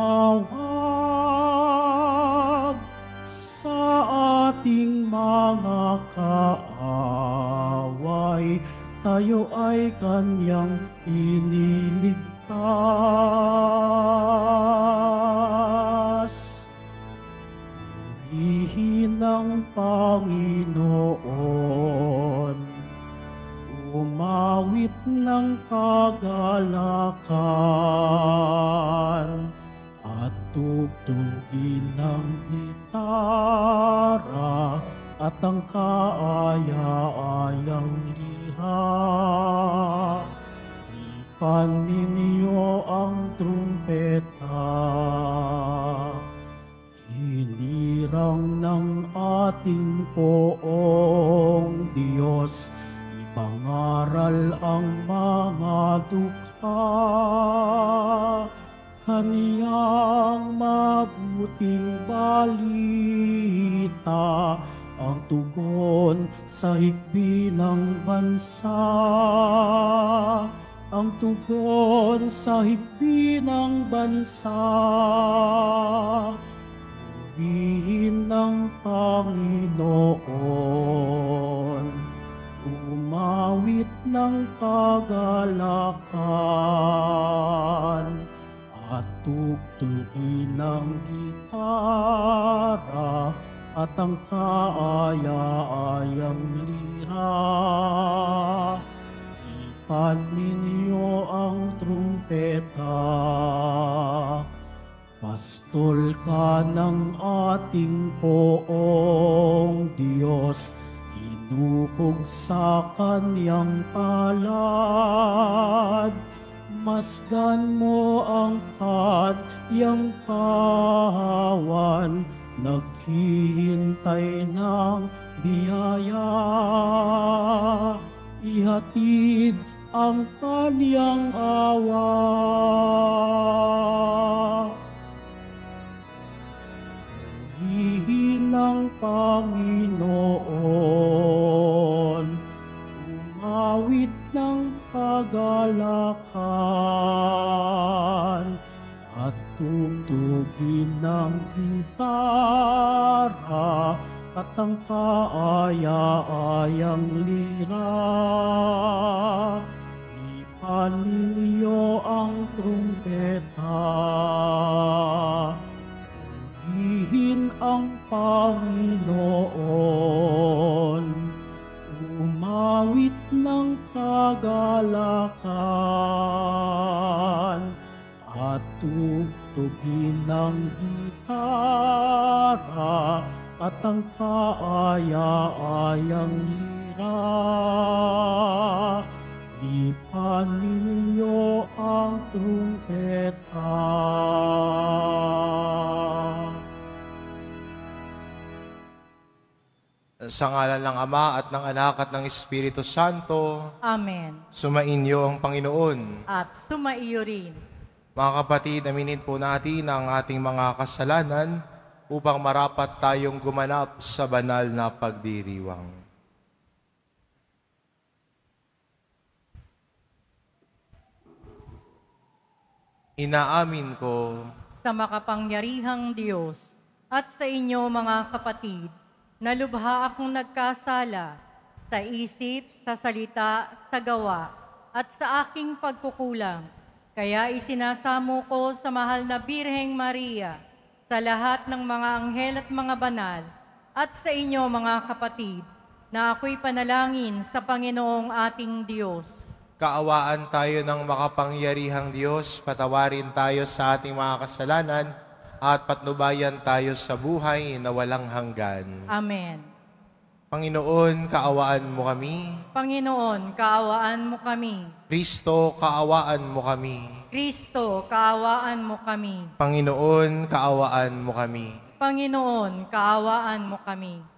tumawag sa ating mga kaaway, tayo ay kanyang iniligtas. Purihin ang Panginoon, umawit ng kagalakan, at tugtugin ng gitara at ang kaaya-ayang lira. Ipan ninyo ang trumpeta, hinirang ng ating poong Diyos, ipangaral ang mga dukha, kaniyang mabuting balita, ang tugon sa higbi ng bansa, ang tugon sa higbi ng bansa. Purihin ng Panginoon, umawit ng kagalakan, at tugtugin ng gitara at ang kaaya-ayang lira. Ipan ninyo ang trumpeta, pastol ka ng ating poong Diyos, inukog sa kanyang palad. Masdan mo ang kanyang kawan, naghihintay ng biyaya. Ihatid ang kanyang awa. Purihin ng Panginoon, umawit ng kagalakan, at tugtugin ng gitara at ang kaaya-ayang lira. Ipan ninyo ang trumpeta, purihin ang Panginoon, umawit ng kagalakan, at tugtugin ng gitara at ang kaaya-ayang lira. Ipan ninyo ang trumpeta. Sa ngalan ng Ama at ng Anak at ng Espiritu Santo. Amen. Sumainyo ang Panginoon. At sumaiyo rin. Mga kapatid, aminin po natin ang ating mga kasalanan upang marapat tayong gumanap sa banal na pagdiriwang. Inaamin ko Sa makapangyarihang Diyos at sa inyo mga kapatid, na lubha akong nagkasala sa isip, sa salita, sa gawa, at sa aking pagkukulang. Kaya isinasamo ko sa mahal na Birheng Maria, sa lahat ng mga anghel at mga banal, at sa inyo mga kapatid, na ako'y panalangin sa Panginoong ating Diyos. kaawaan tayo ng makapangyarihang Diyos, patawarin tayo sa ating mga kasalanan, at patnubayan tayo sa buhay na walang hanggan. Amen. Panginoon, kaawaan mo kami. Panginoon, kaawaan mo kami. Kristo, kaawaan mo kami. Kristo, kaawaan mo kami. Panginoon, kaawaan mo kami. Panginoon, kaawaan mo kami.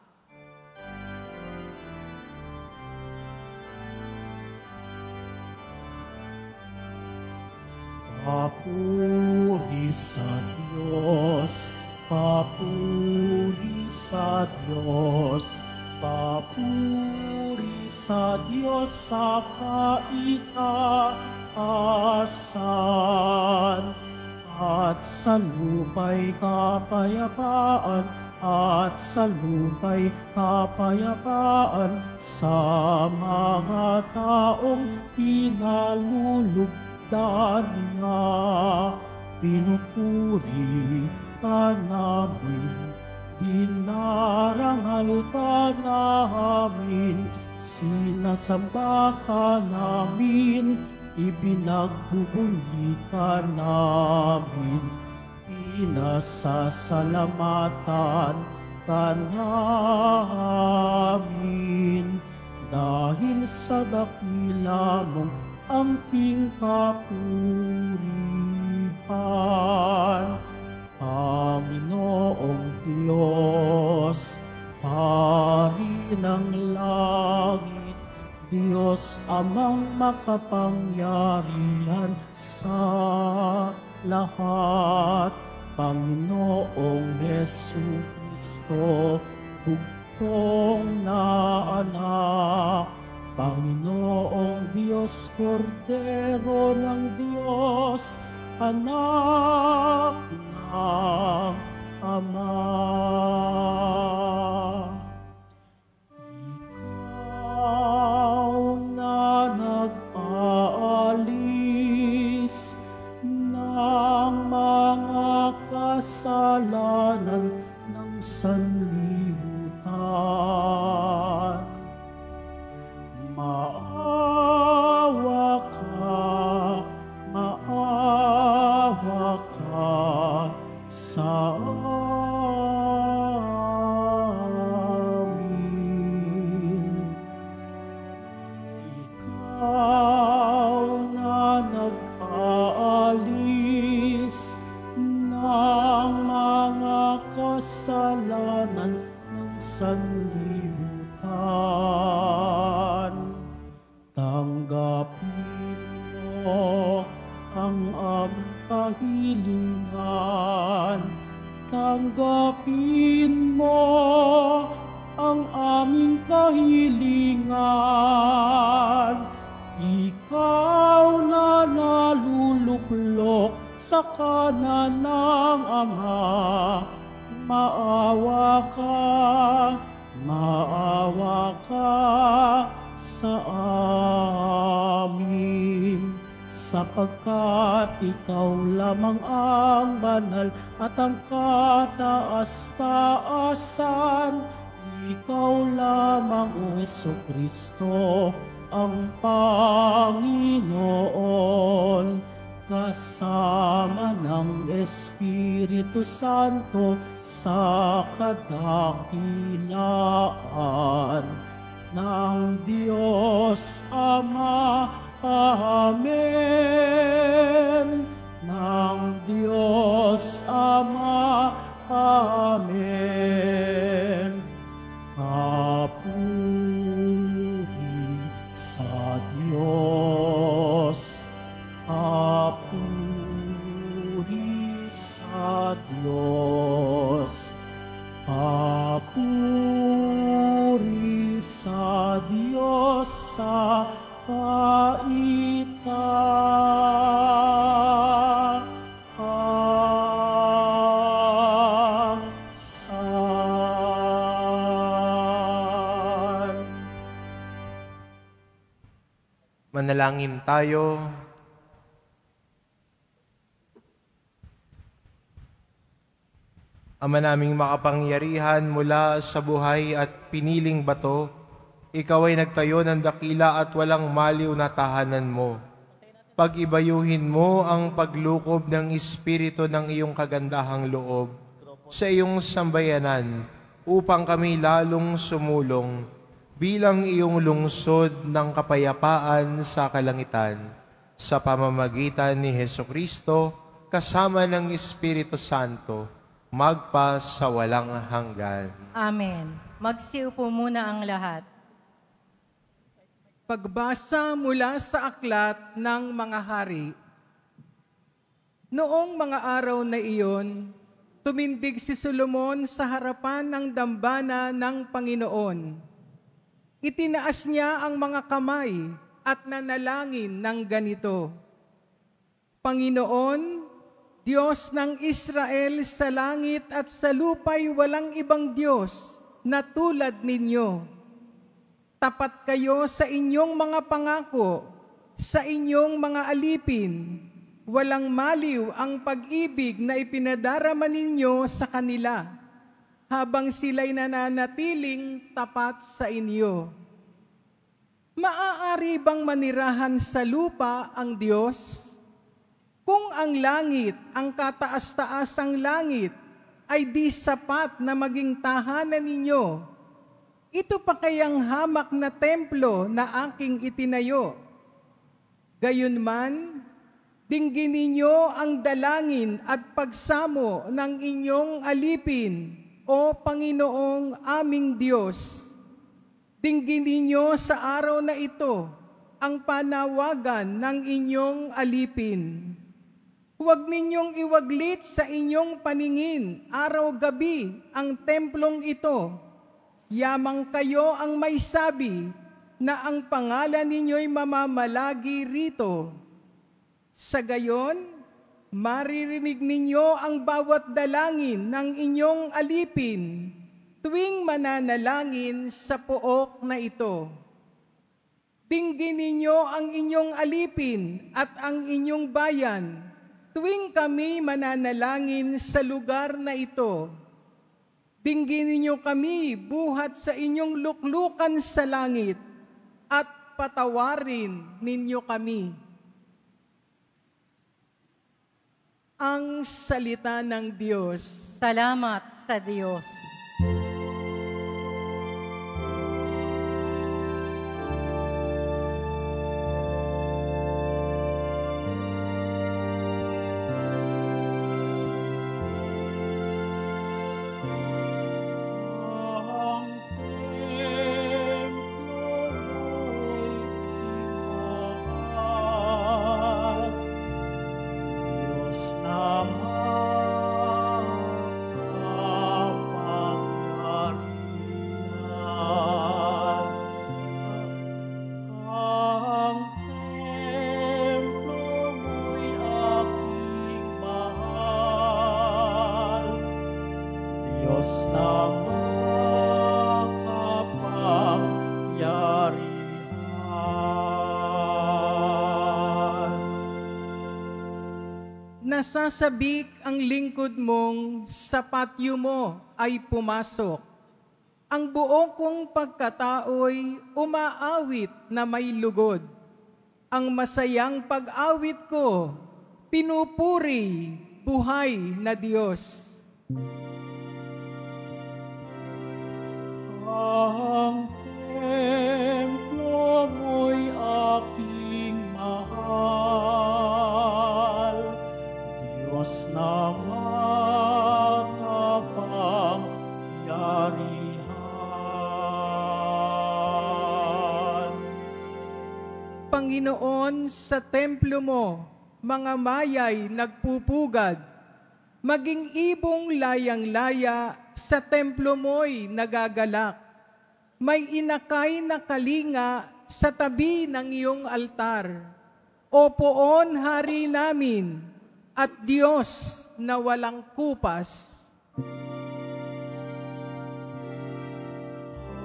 Papuri sa Diyos, papuri sa Diyos, papuri sa Diyos sa kaitaasan. at sa lupa'y kapayapaan, at sa lupa'y kapayapaan sa mga taong pinalulugdan niya. Pinupuri ka namin, dinarangal ka namin, sinasamba ka namin, ibinagbubuli ka namin, pinasasalamatan ka namin, dahil sa dakila mong angking kapurihan. Panginoong Diyos, Hari ng langit, Diyos amang makapangyarihan sa lahat, Panginoong Jesucristo, bugtong na anak, Panginoong Diyos, Kordero ng Diyos, anak ng Ama. Ikaw na nag-aalis ng mga kasalanan ng sanlibutan, maawa ka sa amin. Ikaw na nag-aalis ng mga kasalanan ng sanlibutan, tanggapin mo ang aming kahilingan, tanggapin mo ang aming kahilingan. Ikaw na naluluklok sa kanan ng Ama, maawa ka sa amin, sapagkat ikaw lamang ang banal at ang kataas-taasan. Ikaw lamang, O Jesucristo, ang Panginoon, kasama ng Espiritu Santo sa kadakilaan ng Diyos Ama. Amen. Ng Diyos Ama. Amen. Papuri sa Diyos. Papuri sa Diyos. Papuri sa Diyos sa Manalangin tayo. Ama naming makapangyarihan mula sa buhay at piniling bato, ikaw ay nagtayo ng dakila at walang maliw na tahanan mo. Pag-ibayuhin mo ang paglukob ng Espiritu ng iyong kagandahang loob sa iyong sambayanan upang kami lalong sumulong bilang iyong lungsod ng kapayapaan sa kalangitan sa pamamagitan ni Hesukristo kasama ng Espiritu Santo magpa sa walang hanggan. Amen. Magsiupo muna ang lahat. Pagbasa mula sa aklat ng mga hari. Noong mga araw na iyon, tumindig si Solomon sa harapan ng dambana ng Panginoon. Itinaas niya ang mga kamay at nanalangin ng ganito, Panginoon, Diyos ng Israel sa langit at sa lupa'y walang ibang Diyos na tulad ninyo. Tapat kayo sa inyong mga pangako, sa inyong mga alipin. Walang maliw ang pag-ibig na ipinadarama ninyo sa kanila, habang sila'y nananatiling tapat sa inyo. Maaari bang manirahan sa lupa ang Diyos? Kung ang langit, ang kataas-taasang langit, ay di sapat na maging tahanan ninyo, ito pa kayang hamak na templo na aking itinayo. Gayunman, dinggin ninyo ang dalangin at pagsamo ng inyong alipin, O Panginoong aming Diyos. Dinggin ninyo sa araw na ito ang panawagan ng inyong alipin. Huwag ninyong iwaglit sa inyong paningin araw-gabi ang templong ito. Yamang kayo ang may sabi na ang pangalan ninyo'y mamamalagi rito. Sa gayon, maririnig ninyo ang bawat dalangin ng inyong alipin tuwing mananalangin sa pook na ito. Dinggin ninyo ang inyong alipin at ang inyong bayan tuwing kami mananalangin sa lugar na ito. Dinggin ninyo kami buhat sa inyong luklukan sa langit at patawarin ninyo kami. Ang salita ng Diyos. Salamat sa Diyos. Nasasabik ang lingkod mong sa patio mo ay pumasok. Ang buo kong pagkatao'y umaawit na may lugod. Ang masayang pag-awit ko, pinupuri, buhay na Diyos. Ang templo mo'y aking mahal, Diyos na makapangyarihan. Panginoon, sa templo mo, mga mayay nagpupugad, maging ibong layang-laya sa templo mo'y nagagalak. May inakay na kalinga sa tabi ng iyong altar. O poon, Hari namin, at Diyos na walang kupas.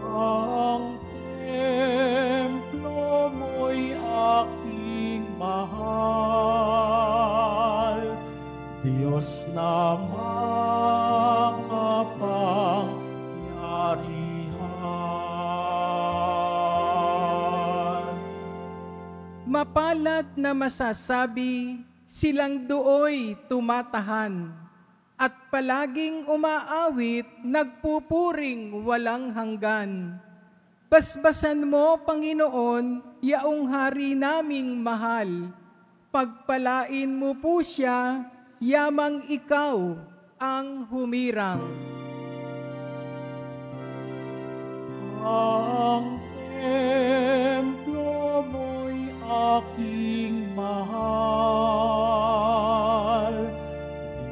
Ang templo mo'y aking mahal, Diyos na makapangyarihan. Mapalad na masasabi, silang dooy tumatahan, at palaging umaawit, nagpupuring walang hanggan. Basbasan mo, Panginoon, yaong Hari naming mahal. Pagpalain mo po siya, yamang ikaw ang humirang. Ang templo mo'y aking mahal,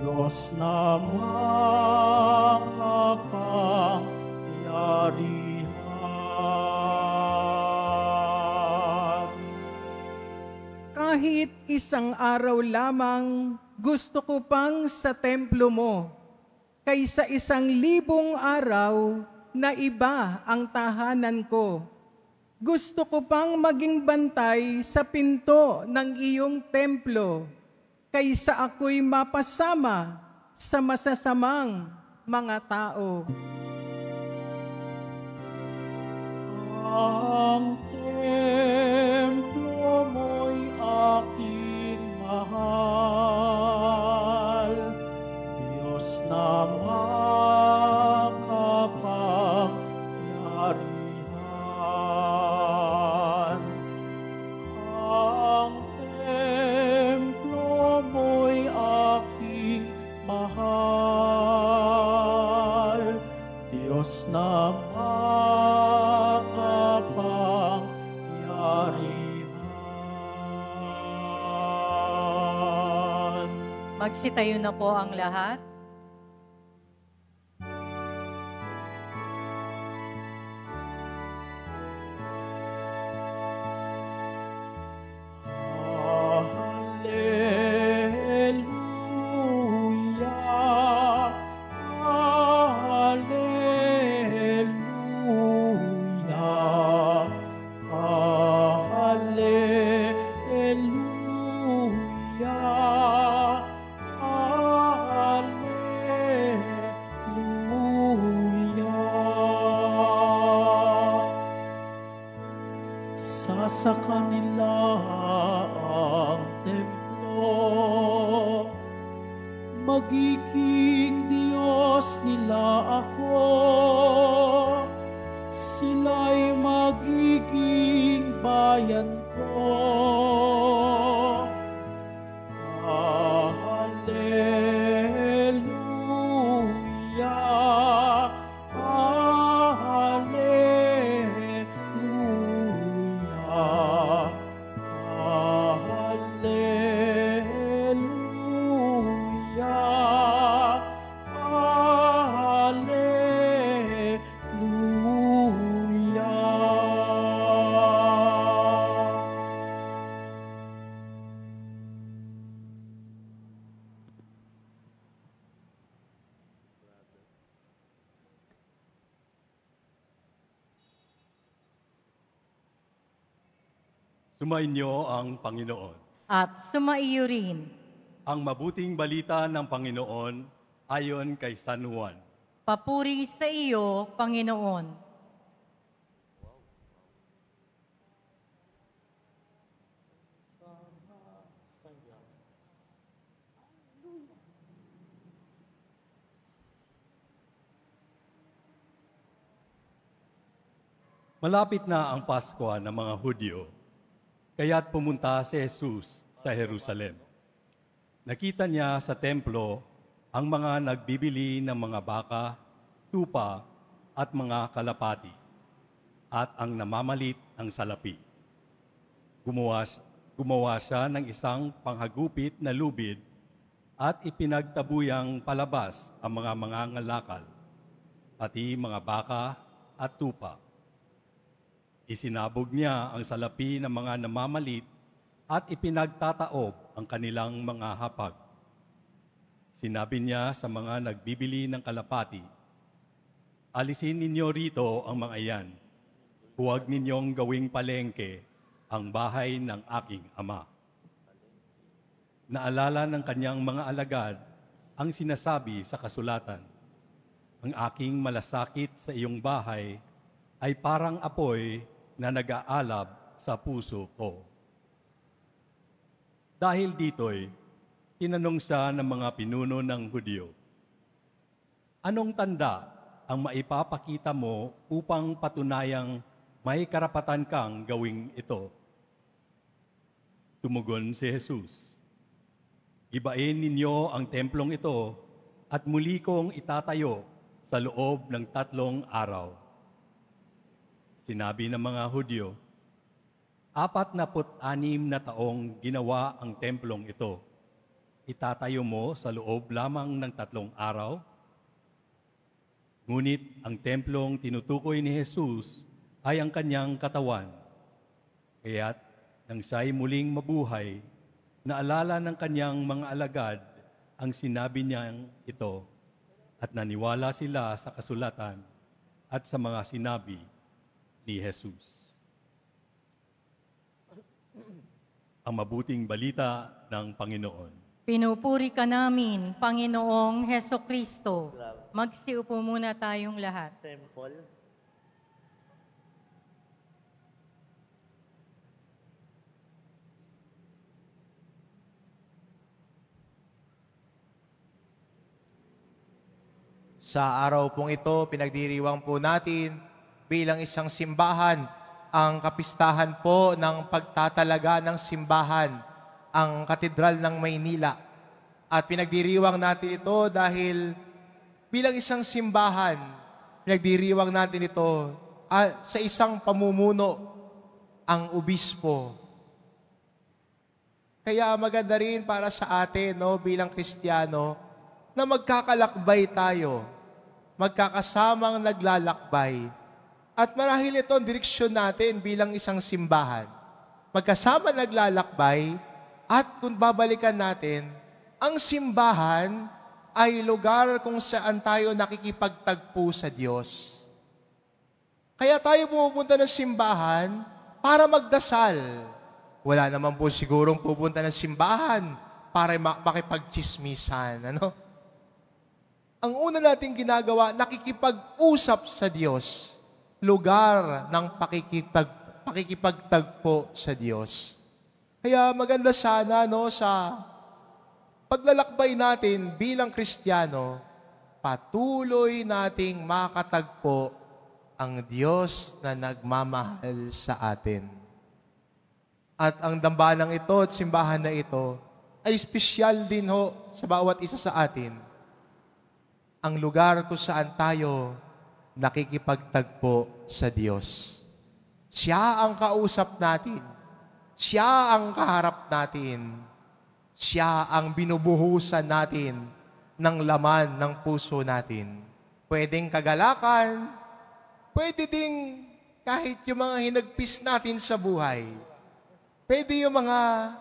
Diyos na makapangyarihan. Kahit isang araw lamang, gusto ko pang sa templo mo, kaysa 1,000 araw na iba ang tahanan ko. Gusto ko pang maging bantay sa pinto ng iyong templo, kaysa ako'y mapasama sa masasamang mga tao. Ang templo mo'y aking mahal, Diyos na makapangyarihan. Ang templo mo'y aking mahal, Diyos na makapangyarihan. Magsitayo na po ang lahat. Sa kanila ang templo, magiging Diyos nila ako, sila'y magiging bayan ko. Sumainyo ang Panginoon. At sumaiyo rin. Ang mabuting balita ng Panginoon ayon kay San Juan. Papuri sa iyo, Panginoon. Malapit na ang Pasko ng mga Hudyo, kaya't pumunta si Jesus sa Jerusalem. Nakita niya sa templo ang mga nagbibili ng mga baka, tupa at mga kalapati, at ang namamalit ng salapi. Gumawa siya ng isang panghagupit na lubid at ipinagtabuyang palabas ang mga mangangalakal, pati mga baka at tupa. Isinabog niya ang salapi ng mga namamalit at ipinagtataob ang kanilang mga hapag. Sinabi niya sa mga nagbibili ng kalapati, "Alisin ninyo rito ang mga iyan. Huwag ninyong gawing palengke ang bahay ng aking ama." Naalala ng kanyang mga alagad ang sinasabi sa kasulatan, "Ang aking malasakit sa iyong bahay ay parang apoy na nag-aalab sa puso ko." Dahil dito'y, tinanong siya ng mga pinuno ng Hudyo, "Anong tanda ang maipapakita mo upang patunayang may karapatan kang gawing ito?" Tumugon si Jesus, "Gibain ninyo ang templong ito at muli kong itatayo sa loob ng 3 araw." Sinabi ng mga Hudyo, 46 na taong ginawa ang templong ito. Itatayo mo sa loob lamang ng 3 araw? Ngunit ang templong tinutukoy ni Jesus ay ang kanyang katawan. Kaya't nang siya'y muling mabuhay, Naalala ng kanyang mga alagad ang sinabi niyang ito at naniwala sila sa kasulatan at sa mga sinabi ni Jesus. Ang mabuting balita ng Panginoon. Pinupuri ka namin, Panginoong Hesukristo. Magsiupo muna tayong lahat. Temple. Sa araw pong ito, pinagdiriwang po natin bilang isang simbahan ang kapistahan po ng pagtatalaga ng simbahan, ang Katedral ng Maynila. At pinagdiriwang natin ito dahil bilang isang simbahan, pinagdiriwang natin ito sa isang pamumuno, ang obispo. Kaya maganda rin para sa atin, bilang Kristiyano, na magkakalakbay tayo, magkakasamang naglalakbay. At marahil ito ang direksyon natin bilang isang simbahan. Magkasama naglalakbay, at kung babalikan natin, ang simbahan ay lugar kung saan tayo nakikipagtagpo sa Diyos. Kaya tayo pumupunta ng simbahan para magdasal. Wala naman po sigurong pupunta ng simbahan para makipagchismisan. Ang una nating ginagawa, nakikipag-usap sa Diyos. Lugar ng pakikipagtagpo sa Diyos. Kaya maganda sana sa paglalakbay natin bilang Kristiyano, patuloy nating makatagpo ang Diyos na nagmamahal sa atin. At ang dambanang ito at simbahan na ito ay espesyal din sa bawat isa sa atin. Ang lugar kung saan tayo nakikipagtagpo sa Diyos. Siya ang kausap natin. Siya ang kaharap natin. Siya ang binubuhusan natin ng laman ng puso natin. Pwedeng kagalakan, pwede ding kahit yung mga hinagpis natin sa buhay. Pwede yung mga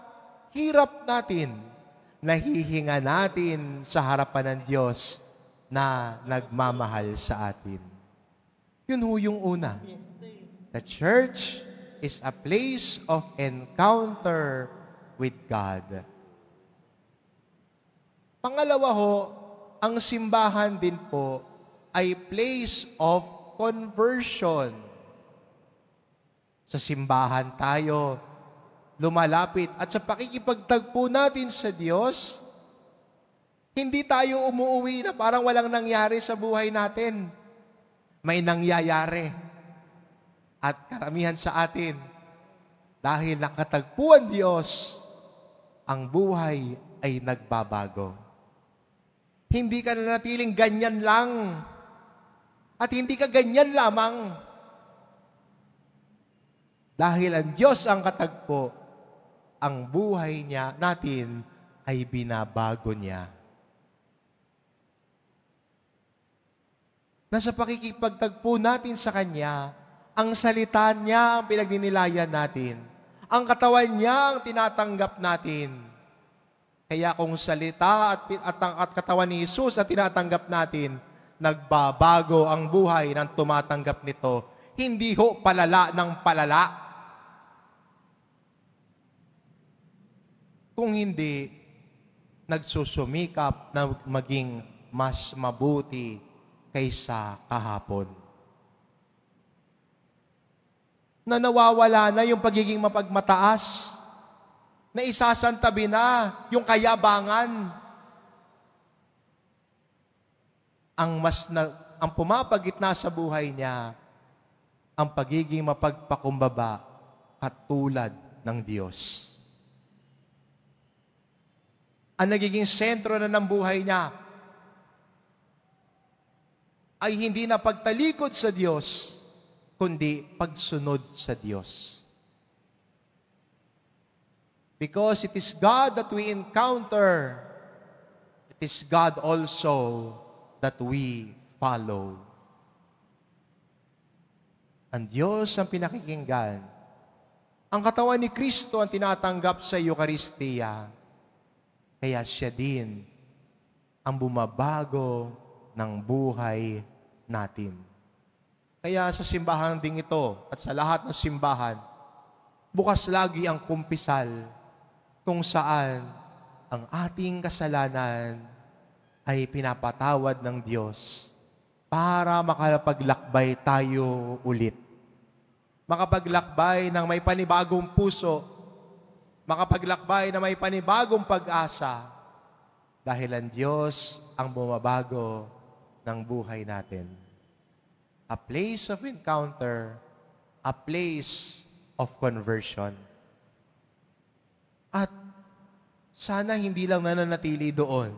hirap natin, nahihinga natin sa harapan ng Diyos na nagmamahal sa atin. Yun yung una. The church is a place of encounter with God. Pangalawa ang simbahan din po ay place of conversion. Sa simbahan tayo lumalapit at sa pakikipagtagpo natin sa Diyos, hindi tayo umuuwi na parang walang nangyari sa buhay natin. May nangyayari. At karamihan sa atin, dahil nakatagpuan Diyos, ang buhay ay nagbabago. Hindi ka na natiling ganyan lang. At hindi ka ganyan lamang. Dahil ang Diyos ang katagpo, ang buhay natin ay binabago niya. Nasa pakikipagtagpo natin sa Kanya, ang salita niya ang pinagdinilayan natin. Ang katawan niya ang tinatanggap natin. Kaya kung salita at katawan ni Jesus ang tinatanggap natin, nagbabago ang buhay ng tumatanggap nito. Hindi palala ng palala. Kung hindi, nagsusumikap na maging mas mabuti kaysa kahapon. Na nawawala na yung pagiging mapagmataas, na isasantabi na yung kayabangan. Ang pumapagitna sa buhay niya, ang pagiging mapagpakumbaba katulad ng Diyos. Ang nagiging sentro na ng buhay niya ay hindi na pagtalikod sa Diyos, kundi pagsunod sa Diyos. Because it is God that we encounter, it is God also that we follow. Ang Diyos ang pinakikinggan. Ang katawan ni Kristo ang tinatanggap sa Eucharistia. Kaya siya din ang bumabago ng buhay natin. Kaya sa simbahan ding ito at sa lahat ng simbahan, bukas lagi ang kumpisal kung saan ang ating kasalanan ay pinapatawad ng Diyos para makapaglakbay tayo ulit. Makapaglakbay ng may panibagong puso, makapaglakbay na may panibagong pag-asa dahil ang Diyos ang bumabago ng buhay natin. A place of encounter, a place of conversion. At sana hindi lang nananatili doon,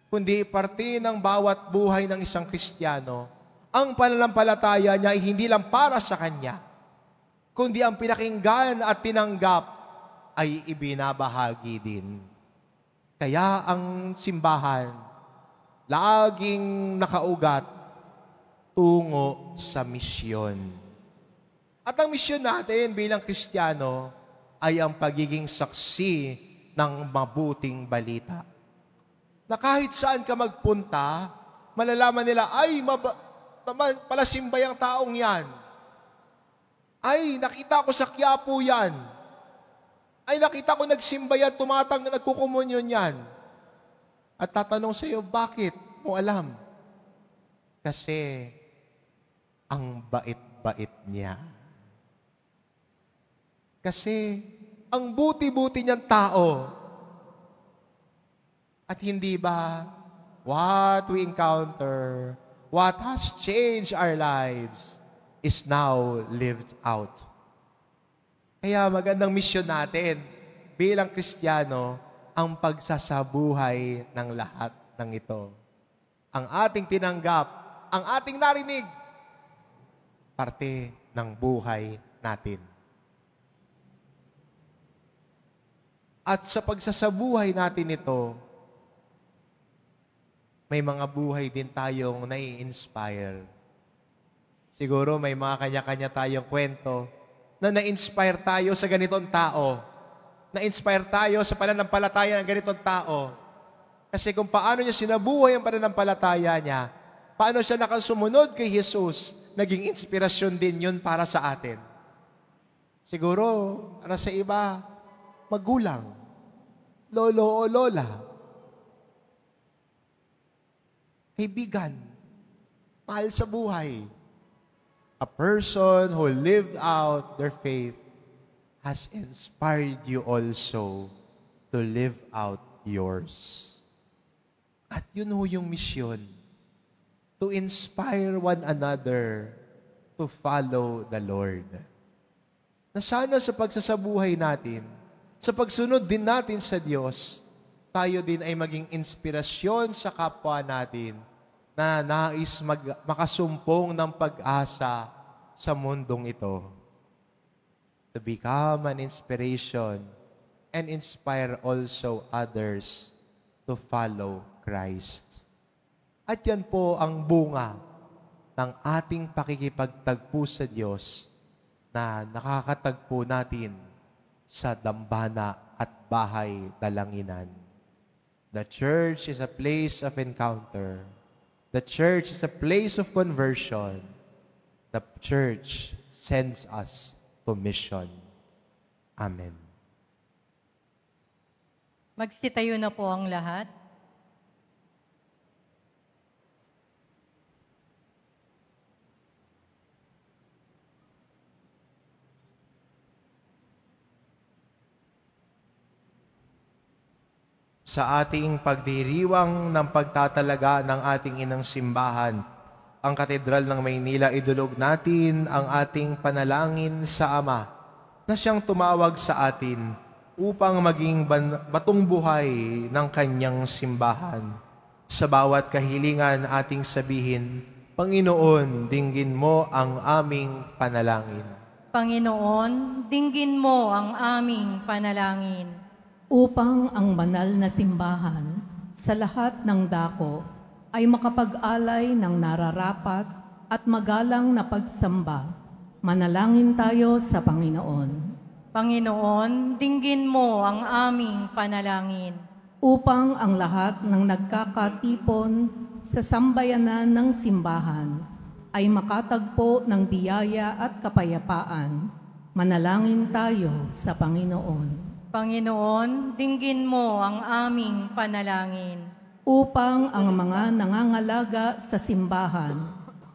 kundi parte ng bawat buhay ng isang Kristiyano, ang pananampalataya niya ay hindi lang para sa kanya, kundi ang pinakinggan at tinanggap ay ibinabahagi din. Kaya ang simbahan, laging nakaugat tungo sa misyon. At ang misyon natin bilang Kristiyano ay ang pagiging saksi ng mabuting balita. Na kahit saan ka magpunta, malalaman nila, ay, palasimba yung taong yan. Ay, nakita ko sa Quiapo yan. Ay, nakita ko nagsimba yan, nagkukumunyon yan. At tatanong sa iyo, bakit mo alam? Kasi, ang bait-bait niya. Kasi, ang buti-buti niyang tao. At hindi ba, what we encounter, what has changed our lives, is now lived out. Kaya magandang misyon natin bilang Kristiyano, ang pagsasabuhay ng lahat ng ito. Ang ating tinanggap, ang ating narinig, parte ng buhay natin. At sa pagsasabuhay natin ito, may mga buhay din tayong nai-inspire. Siguro may mga kanya-kanya tayong kwento na na-inspire tayo sa ganitong tao. Na-inspire tayo sa pananampalataya ng ganitong tao. Kasi kung paano niya sinabuhay ang pananampalataya niya, paano siya nakasumunod kay Jesus, naging inspirasyon din yun para sa atin. Siguro, para sa iba, magulang, lolo o lola, kaibigan, mahal sa buhay. A person who lived out their faith has inspired you also to live out yours. At yun ho yung misyon, to inspire one another to follow the Lord. Na sana sa pagsasabuhay natin, sa pagsunod din natin sa Diyos, tayo din ay maging inspirasyon sa kapwa natin na nais makasumpong ng pag-asa sa mundong ito. To become an inspiration and inspire also others to follow Christ. At yan po ang bunga ng ating pakikipagtagpo sa Diyos na nakakatagpo natin sa dambana at bahay dalanginan. The church is a place of encounter. The church is a place of conversion. The church sends us to mission. Amen. Magsitayo na po ang lahat. Sa ating pagdiriwang ng pagtatalaga ng ating inang simbahan, ang Katedral ng Maynila, idulog natin ang ating panalangin sa Ama na siyang tumawag sa atin upang maging batong buhay ng kanyang simbahan. Sa bawat kahilingan ating sabihin, Panginoon, dinggin mo ang aming panalangin. Panginoon, dinggin mo ang aming panalangin. Upang ang banal na simbahan sa lahat ng dako ay makapag-alay ng nararapat at magalang na pagsamba, manalangin tayo sa Panginoon. Panginoon, dinggin mo ang aming panalangin. Upang ang lahat ng nagkakatipon sa sambayanan ng simbahan ay makatagpo ng biyaya at kapayapaan, manalangin tayo sa Panginoon. Panginoon, dinggin mo ang aming panalangin. Upang ang mga nangangalaga sa simbahan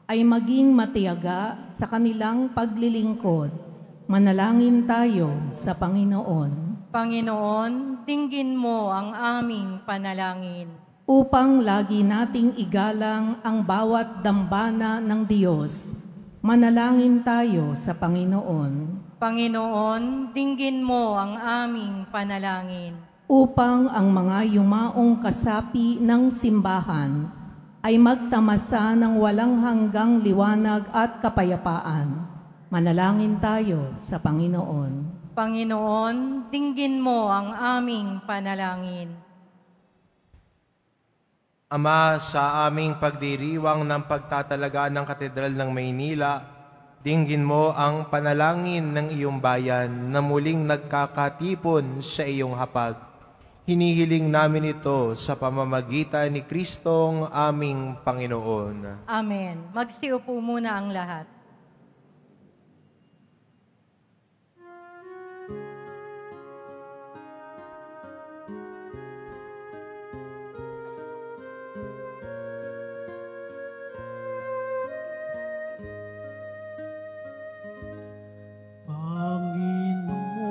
ay maging matiyaga sa kanilang paglilingkod, manalangin tayo sa Panginoon. Panginoon, dinggin mo ang aming panalangin. Upang lagi nating igalang ang bawat dambana ng Diyos, manalangin tayo sa Panginoon. Panginoon, dinggin mo ang aming panalangin. Upang ang mga yumaong kasapi ng simbahan ay magtamasa ng walang hanggang liwanag at kapayapaan, manalangin tayo sa Panginoon. Panginoon, dinggin mo ang aming panalangin. Ama, sa aming pagdiriwang ng pagtatalaga ng Katedral ng Maynila, dinggin mo ang panalangin ng iyong bayan na muling nagkakatipon sa iyong hapag. Hinihiling namin ito sa pamamagitan ni Kristong aming Panginoon. Amen. Magsiupo muna ang lahat.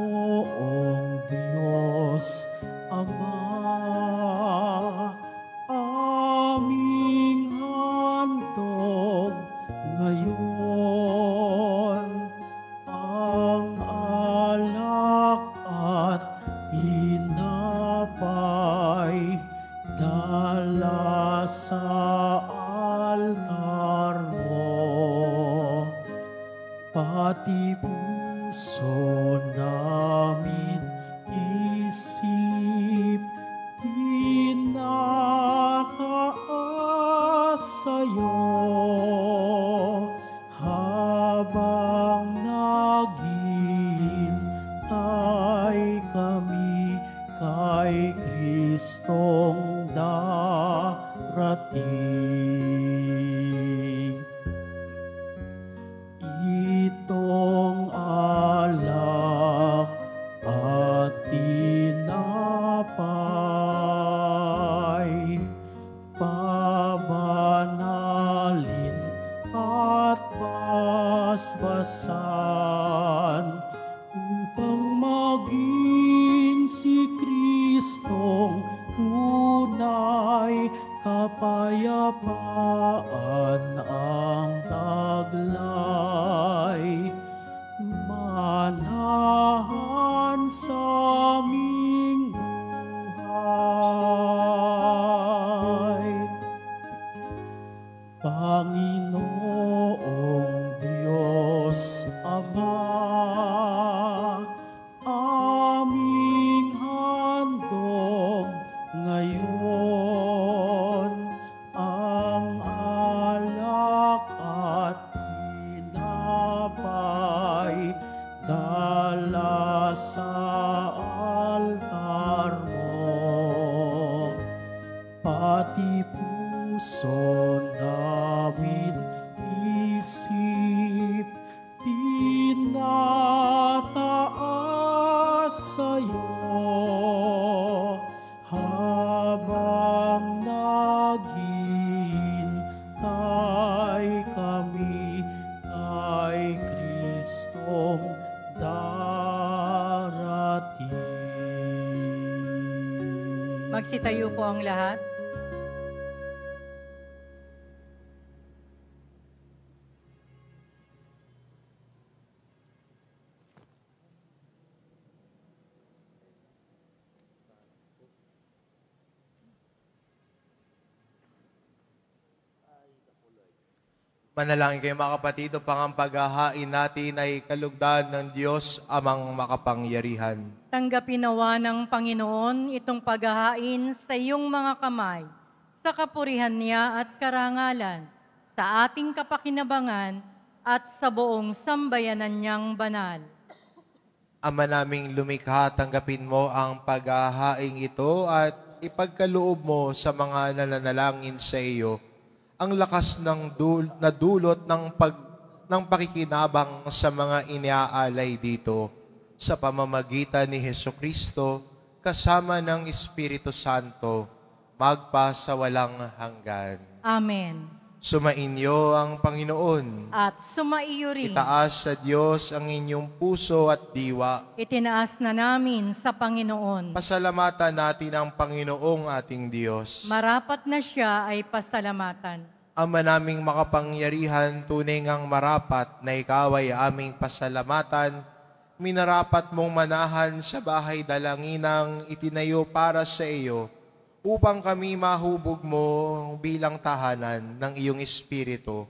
Panginoong Diyos, Ama, aming handog ngayon ang alak at tinapay dala sa altar mo, pati puso namin isip tinataas sa'yo habang naghihintay kami kay Kristong darating. Itong alak at tinapay, pabanalin at basbasan, upang maging si Kristong tunay kapayapaan ang taglay, manahan sa aming buhay. Panginoong Diyos, Ama, aming handog ngayon ang alak at tinapay dala sa altar mo, pati puso namin isip tinataas sa'yo habang naghihintay kami kay Kristong darating. Magsitayo po ang lahat. Manalangin kayo mga kapatid, upang ang paghahain natin ay kalugdan ng Diyos amang makapangyarihan. Tanggapin nawa ng Panginoon itong paghahain sa iyong mga kamay, sa kapurihan niya at karangalan, sa ating kapakinabangan at sa buong sambayanan niyang banal. Ama naming lumikha, tanggapin mo ang paghahaing ito at ipagkaloob mo sa mga nananalangin sa iyo ang lakas ng dulot ng pakikinabang sa mga iniaalay dito sa pamamagitan ni Hesukristo kasama ng Espiritu Santo magpa sa walang hanggan. Amen. Sumainyo ang Panginoon. At sumaiyo rin. Itaas sa Diyos ang inyong puso at diwa. Itinaas na namin sa Panginoon. Pasalamatan natin ang Panginoong ating Diyos. Marapat na siya ay pasalamatan. Ama naming makapangyarihan, tunay ngang marapat na ikaw ay aming pasalamatan. Minarapat mong manahan sa bahay dalanginang itinayo para sa iyo, upang kami mahubog mo bilang tahanan ng iyong Espiritu,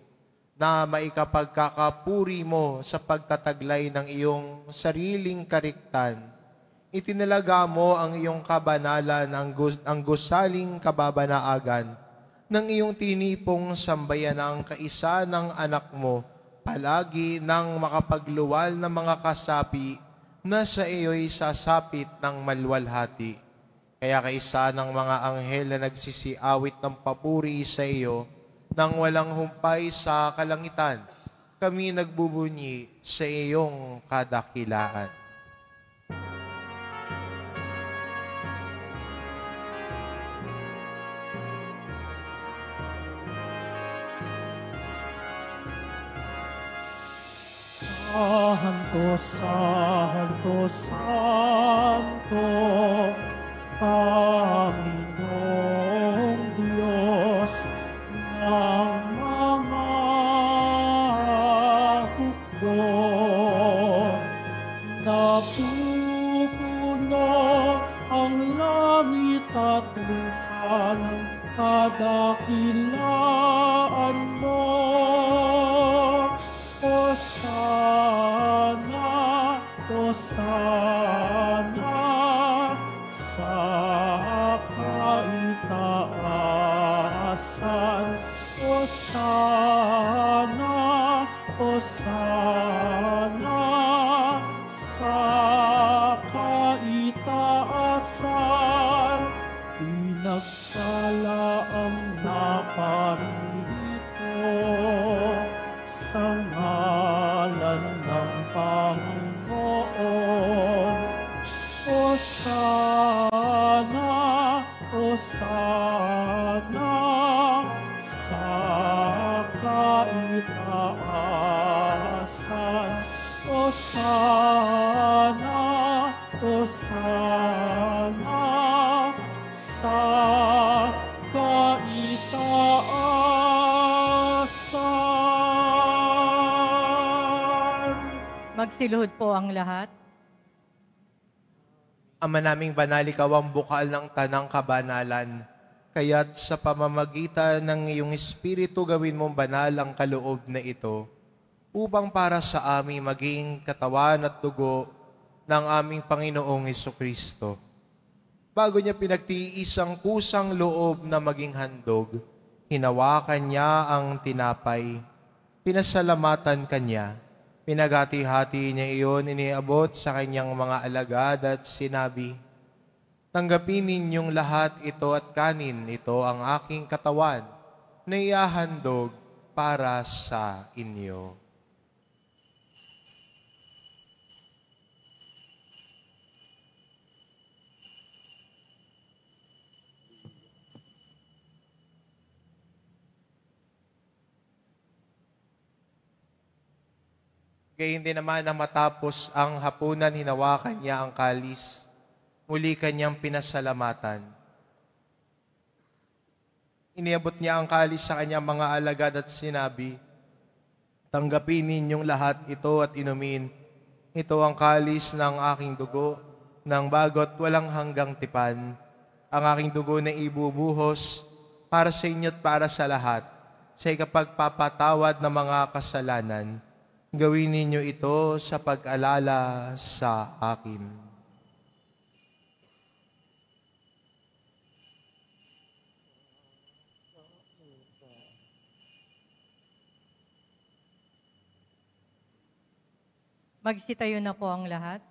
na maikapagkakapuri mo sa pagtataglay ng iyong sariling kariktan. Itinalaga mo ang iyong kabanalan, ang gusaling kababanaagan ng iyong tinipong sambayanang kaisa ng anak mo, palagi nang makapagluwal ng mga kasapi na sa iyo'y sasapit ng malwalhati. Kaya kaisa ng mga anghel na nagsisiawit ng papuri sa iyo, nang walang humpay sa kalangitan, kami nagbubunyi sa iyong kadakilaan. Santo, Santo, Santo, Panginoong Diyos ng mga hukbo, napupuno ang langit at lupa ng kadakilaan mo. Hosana, Hosana, sa kaitaasan. Hosana, Hosana, sa kaitaasan. Pinagpala ang naparito sa ngalan ng Panginoon. Hosana, Hosana, sa kaitaasan. Hosana, Hosana, sa kaitaasan. Magsiluhod po ang lahat. Ama naming banal, ikaw ang bukal ng tanang kabanalan. Kaya't sa pamamagitan ng iyong Espiritu gawin mong banal ang kaloob na ito, upang para sa amin maging katawan at dugo ng aming Panginoong Hesukristo. Bago niya pinagtiis ang kusang loob na maging handog, hinawakan niya ang tinapay, pinasalamatan kanya, pinagati-hati niya iyon, iniabot sa kanyang mga alagad at sinabi, "Tanggapin ninyong lahat ito at kanin, ito ang aking katawan na iahandog para sa inyo." Gayun din naman na matapos ang hapunan, hinawakan niya ang kalis. Muli kanyang pinasalamatan. Iniabot niya ang kalis sa kanyang mga alagad at sinabi, "Tanggapin ninyong lahat ito at inumin. Ito ang kalis ng aking dugo, ng bagot walang hanggang tipan. Ang aking dugo na ibubuhos para sa inyo at para sa lahat, sa ikapagpapatawad ng mga kasalanan. Gawin ninyo ito sa pag-alala sa akin." Magsitayo na po ang lahat.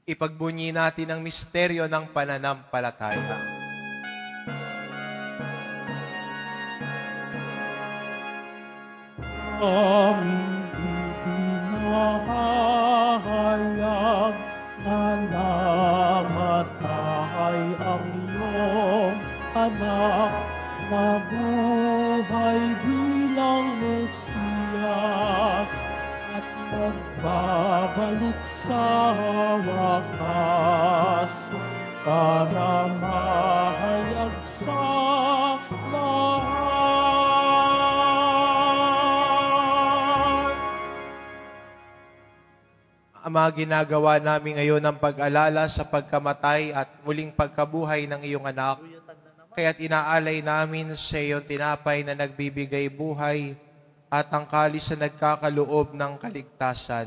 Ipagbunyi natin ang misteryo ng pananampalataya. Aming ipinahayag na namatay ang iyong anak na buhay bilang Mesiyas at magbabalik sa wakas para mahayag sa lahat. Ama, ginagawa namin ngayon ang pag-alala sa pagkamatay at muling pagkabuhay ng iyong anak. Kaya't inaalay namin sa iyong tinapay na nagbibigay buhay at ang kalis na nagkakaloob ng kaligtasan.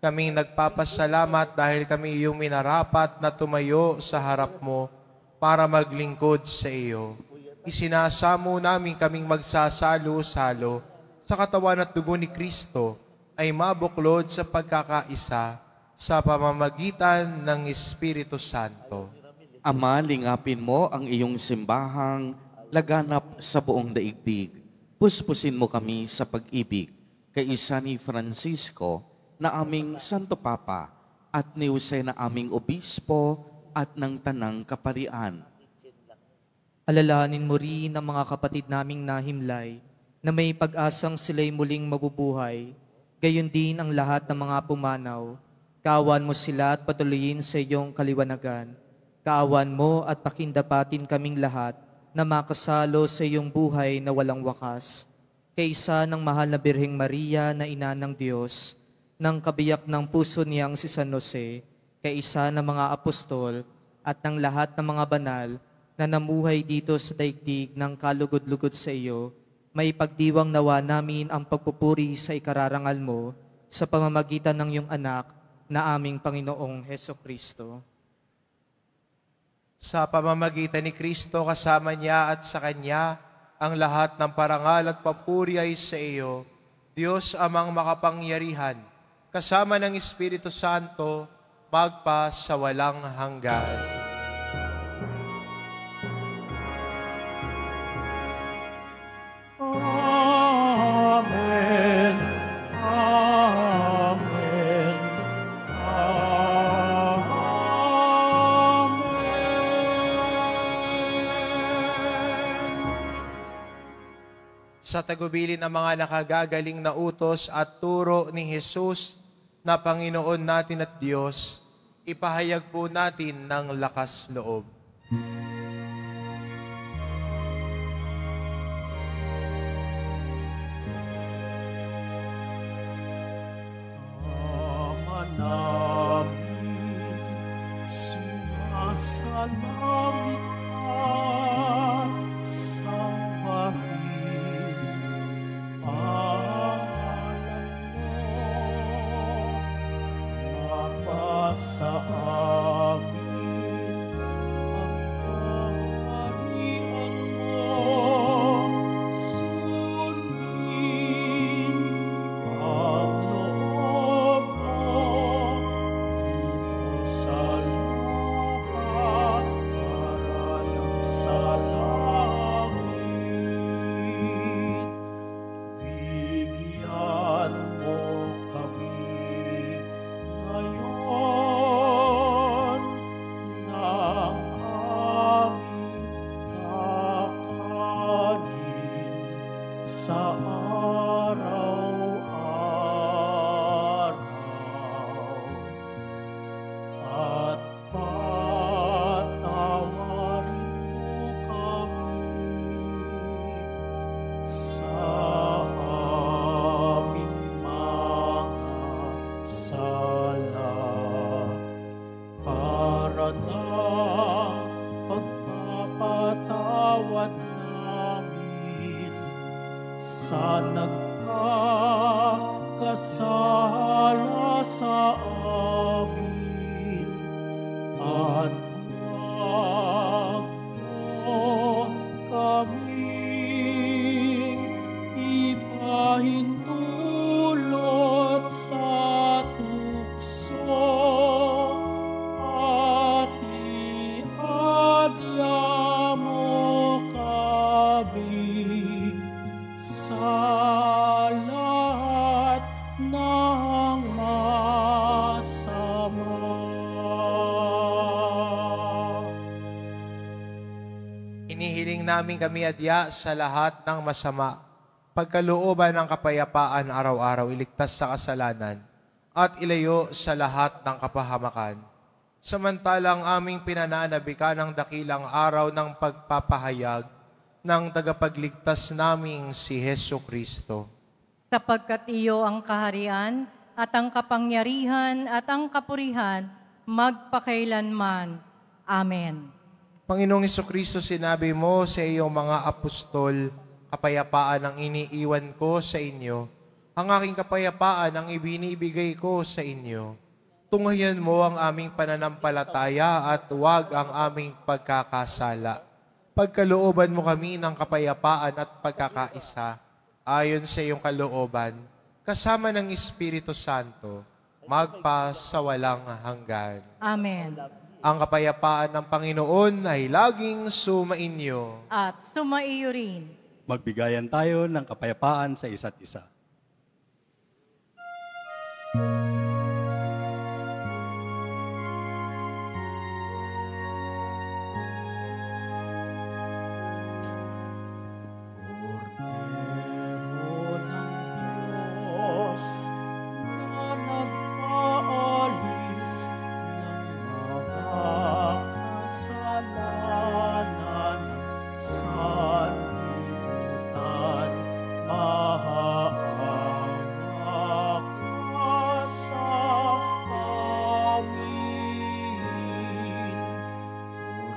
Kaming nagpapasalamat dahil kami iyong minarapat na tumayo sa harap mo para maglingkod sa iyo. Isinasamo namin kaming magsasalo-salo sa katawan at dugo ni Kristo ay mabuklod sa pagkakaisa sa pamamagitan ng Espiritu Santo. Ama, lingapin mo ang iyong simbahang laganap sa buong daigdig. Puspusin mo kami sa pag-ibig kay isa ni Francisco na aming Santo Papa at ni Jose na aming Obispo at ng Tanang Kaparian. Alalahanin mo rin ang mga kapatid naming nahimlay na may pag-asang sila'y muling mabubuhay. Gayon din ang lahat ng mga pumanaw. Kaawan mo sila at patuloyin sa iyong kaliwanagan. Kaawan mo at pakindapatin kaming lahat na makasalo sa iyong buhay na walang wakas. Kaysa ng mahal na Birheng Maria na ina ng Diyos, ng kabiyak ng puso niyang si San Jose, kaysa ng mga apostol at ng lahat ng mga banal na namuhay dito sa daigdig ng kalugod-lugod sa iyo, may pagdiwang nawa namin ang pagpupuri sa ikararangal mo sa pamamagitan ng iyong anak na aming Panginoong Hesukristo. Sa pamamagitan ni Kristo kasama niya at sa Kanya, ang lahat ng parangal at papuri ay sa iyo, Diyos amang makapangyarihan, kasama ng Espiritu Santo, magpa sa walang hanggan. Amen. Amen. Amen. Sa tagubilin ang mga nakagagaling na utos at turo ni Jesus na Panginoon natin at Diyos, ipahayag po natin ng lakas loob. Namin sumasalamit ka, sambahin pangalan mo, mapasa amin ang kaharian mo, sundin ang loob mo dito sa lupa para lang sa langit. Bigyan mo kami ngayon ng aming kakanin sa araw-araw at patawarin mo kami sa aming mga sala para na pagpapatawad namin sa nagkakasala sa amin at huwag mo kaming ipahintulot sa tukso Inihiling namin kami adya sa lahat ng masama, pagkalooban ng kapayapaan araw-araw, iligtas sa kasalanan, at ilayo sa lahat ng kapahamakan. Samantalang aming pinananabikan ng dakilang araw ng pagpapahayag ng tagapagligtas naming si Hesu Kristo. Sapagkat iyo ang kaharian at ang kapangyarihan at ang kapurihan magpakailanman. Amen. Panginoong Hesukristo, sinabi mo sa iyong mga apostol, kapayapaan ang iniiwan ko sa inyo. Ang aking kapayapaan ang ibinibigay ko sa inyo. Tunghayan mo ang aming pananampalataya at huwag ang aming pagkakasala. Pagkalooban mo kami ng kapayapaan at pagkakaisa, ayon sa iyong kalooban, kasama ng Espiritu Santo, magpa sa walang hanggan. Amen. Ang kapayapaan ng Panginoon ay laging sumainyo. At sumaiyo rin. Magbigayan tayo ng kapayapaan sa isa't isa. Kordero ng Diyos na nagpaalis ng mga kasalanan ng sanlibutan, maawa ka sa amin.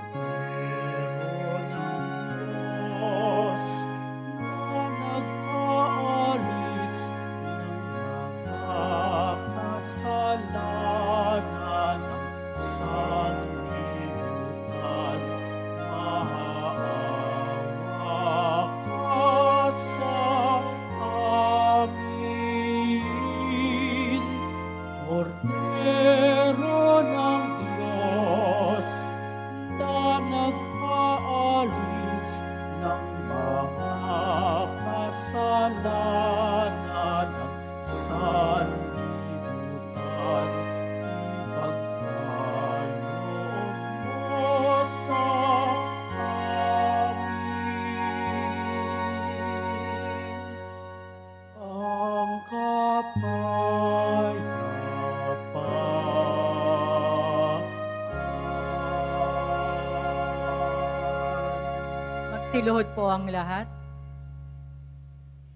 Kordero ng Diyos na nagpaalis ng mga kasalanan ng sanlibutan, maawa ka sa amin. Kordero ng Diyos na nagpaalis ng mga kasalanan ng sanlibutan, ipagkaloob mo sa amin ang kapayapaan. Magsiluhod po ang lahat.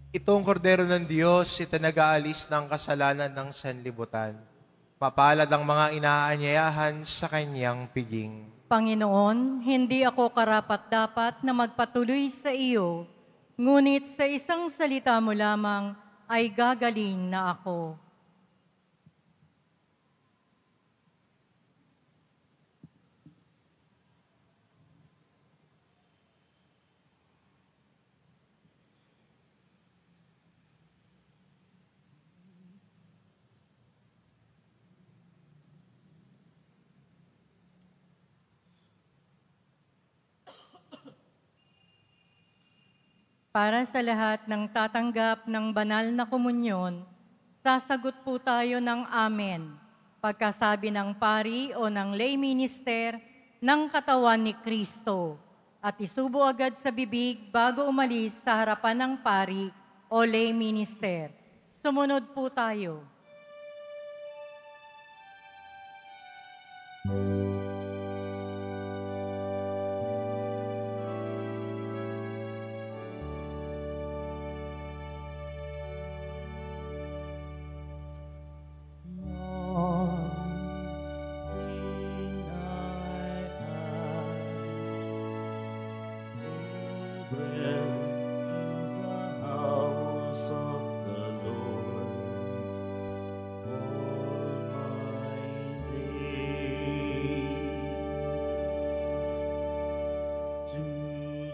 Itong kordero ng Diyos, ito nag-aalis ng kasalanan ng sanlibutan. Mapalad ang mga inaanyayahan sa kanyang piging. Panginoon, hindi ako karapat-dapat na magpatuloy sa iyo, ngunit sa isang salita mo lamang ay gagaling na ako. Para sa lahat ng tatanggap ng banal na komunyon, sasagot po tayo ng Amen, pagkasabi ng pari o ng lay minister ng katawan ni Kristo, at isubo agad sa bibig bago umalis sa harapan ng pari o lay minister. Sumunod po tayo.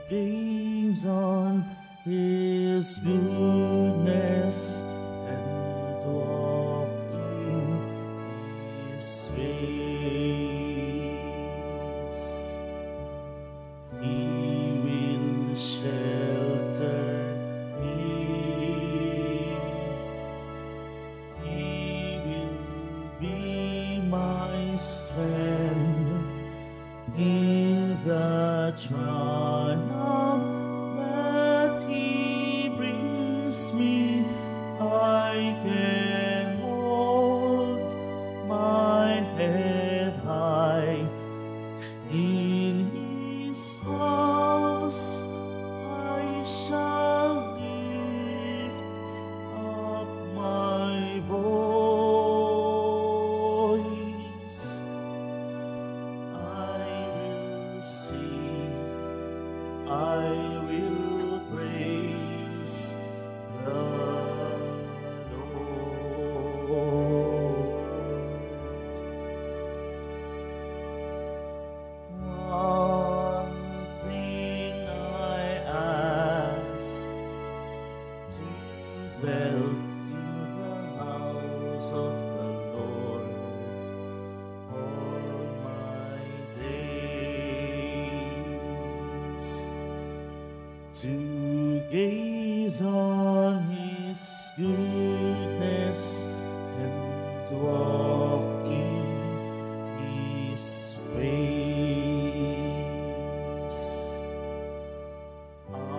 Gaze on His goodness and walk in His ways. He will shelter me. He will be my strength in the trial. will praise the Lord. One thing I ask, to dwell in the house of the Lord all my days, to gaze on His goodness and to walk in His ways. Amen.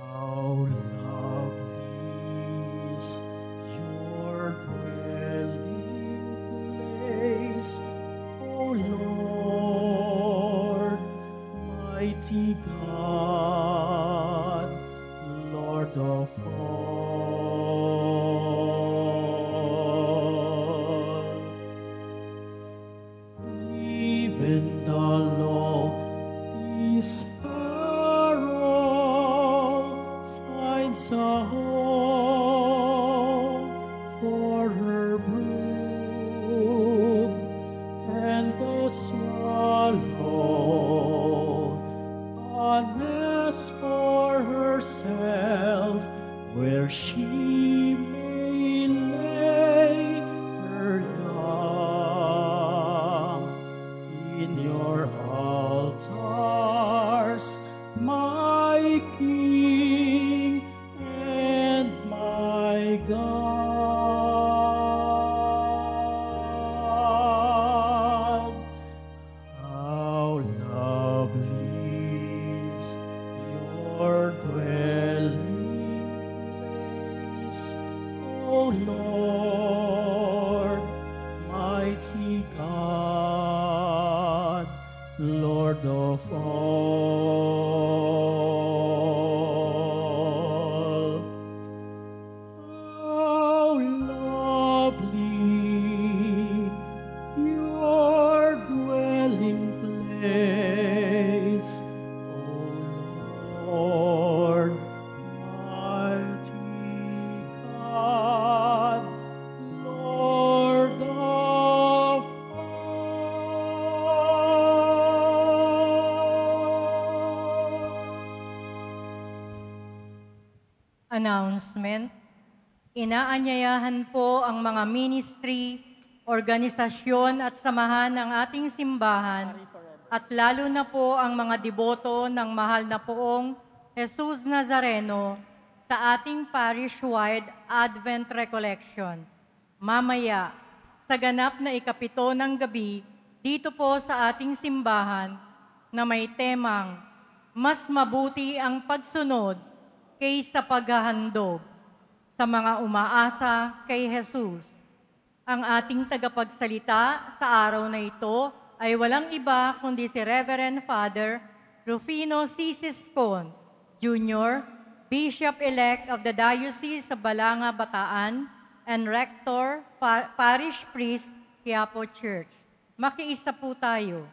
How lovely is your dwelling place, O Lord, mighty God, Lord of all. Even the lowly sparrow finds a home for her brood, and the swallow a nest for herself where she may lay her young. In your altars, my King and my God. How lovely is your dwelling place, O Lord, mighty God, Lord of all. How lovely your dwelling place, O Lord, mighty God, Lord of Announcement. Inaanyayahan po ang mga ministry, organisasyon at samahan ng ating simbahan at lalo na po ang mga deboto ng mahal na poong Jesus Nazareno sa ating parish-wide Advent Recollection. Mamaya, sa ganap na ikapito ng gabi, dito po sa ating simbahan na may temang mas mabuti ang pagsunod kaysa paghahandog sa mga umaasa kay Jesus. Ang ating tagapagsalita sa araw na ito ay walang iba kundi si Reverend Father Rufino C. Siscon, Jr., Bishop-elect of the Diocese of Balanga, Bataan, and Rector, Parish Priest, Quiapo Church. Makiisa po tayo.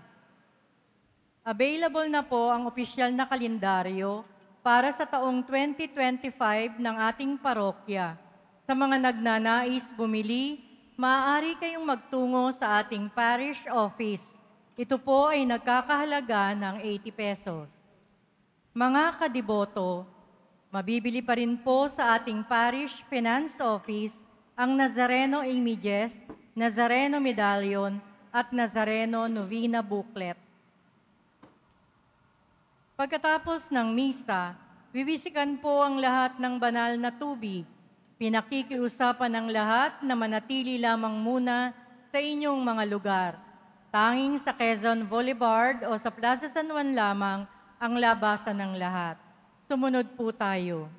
Available na po ang opisyal na kalendaryo para sa taong 2025 ng ating parokya. Sa mga nagnanais bumili, maaari kayong magtungo sa ating parish office. Ito po ay nagkakahalaga ng 80 pesos. Mga kadiboto, mabibili pa rin po sa ating parish finance office ang Nazareno Images, Nazareno Medallion, at Nazareno Novena Booklet. Pagkatapos ng misa, wiwisikan po ang lahat ng banal na tubig. Pinakikiusapan ng lahat na manatili lamang muna sa inyong mga lugar. Tanging sa Quezon Boulevard o sa Plaza San Juan lamang ang labasan ng lahat. Sumunod po tayo.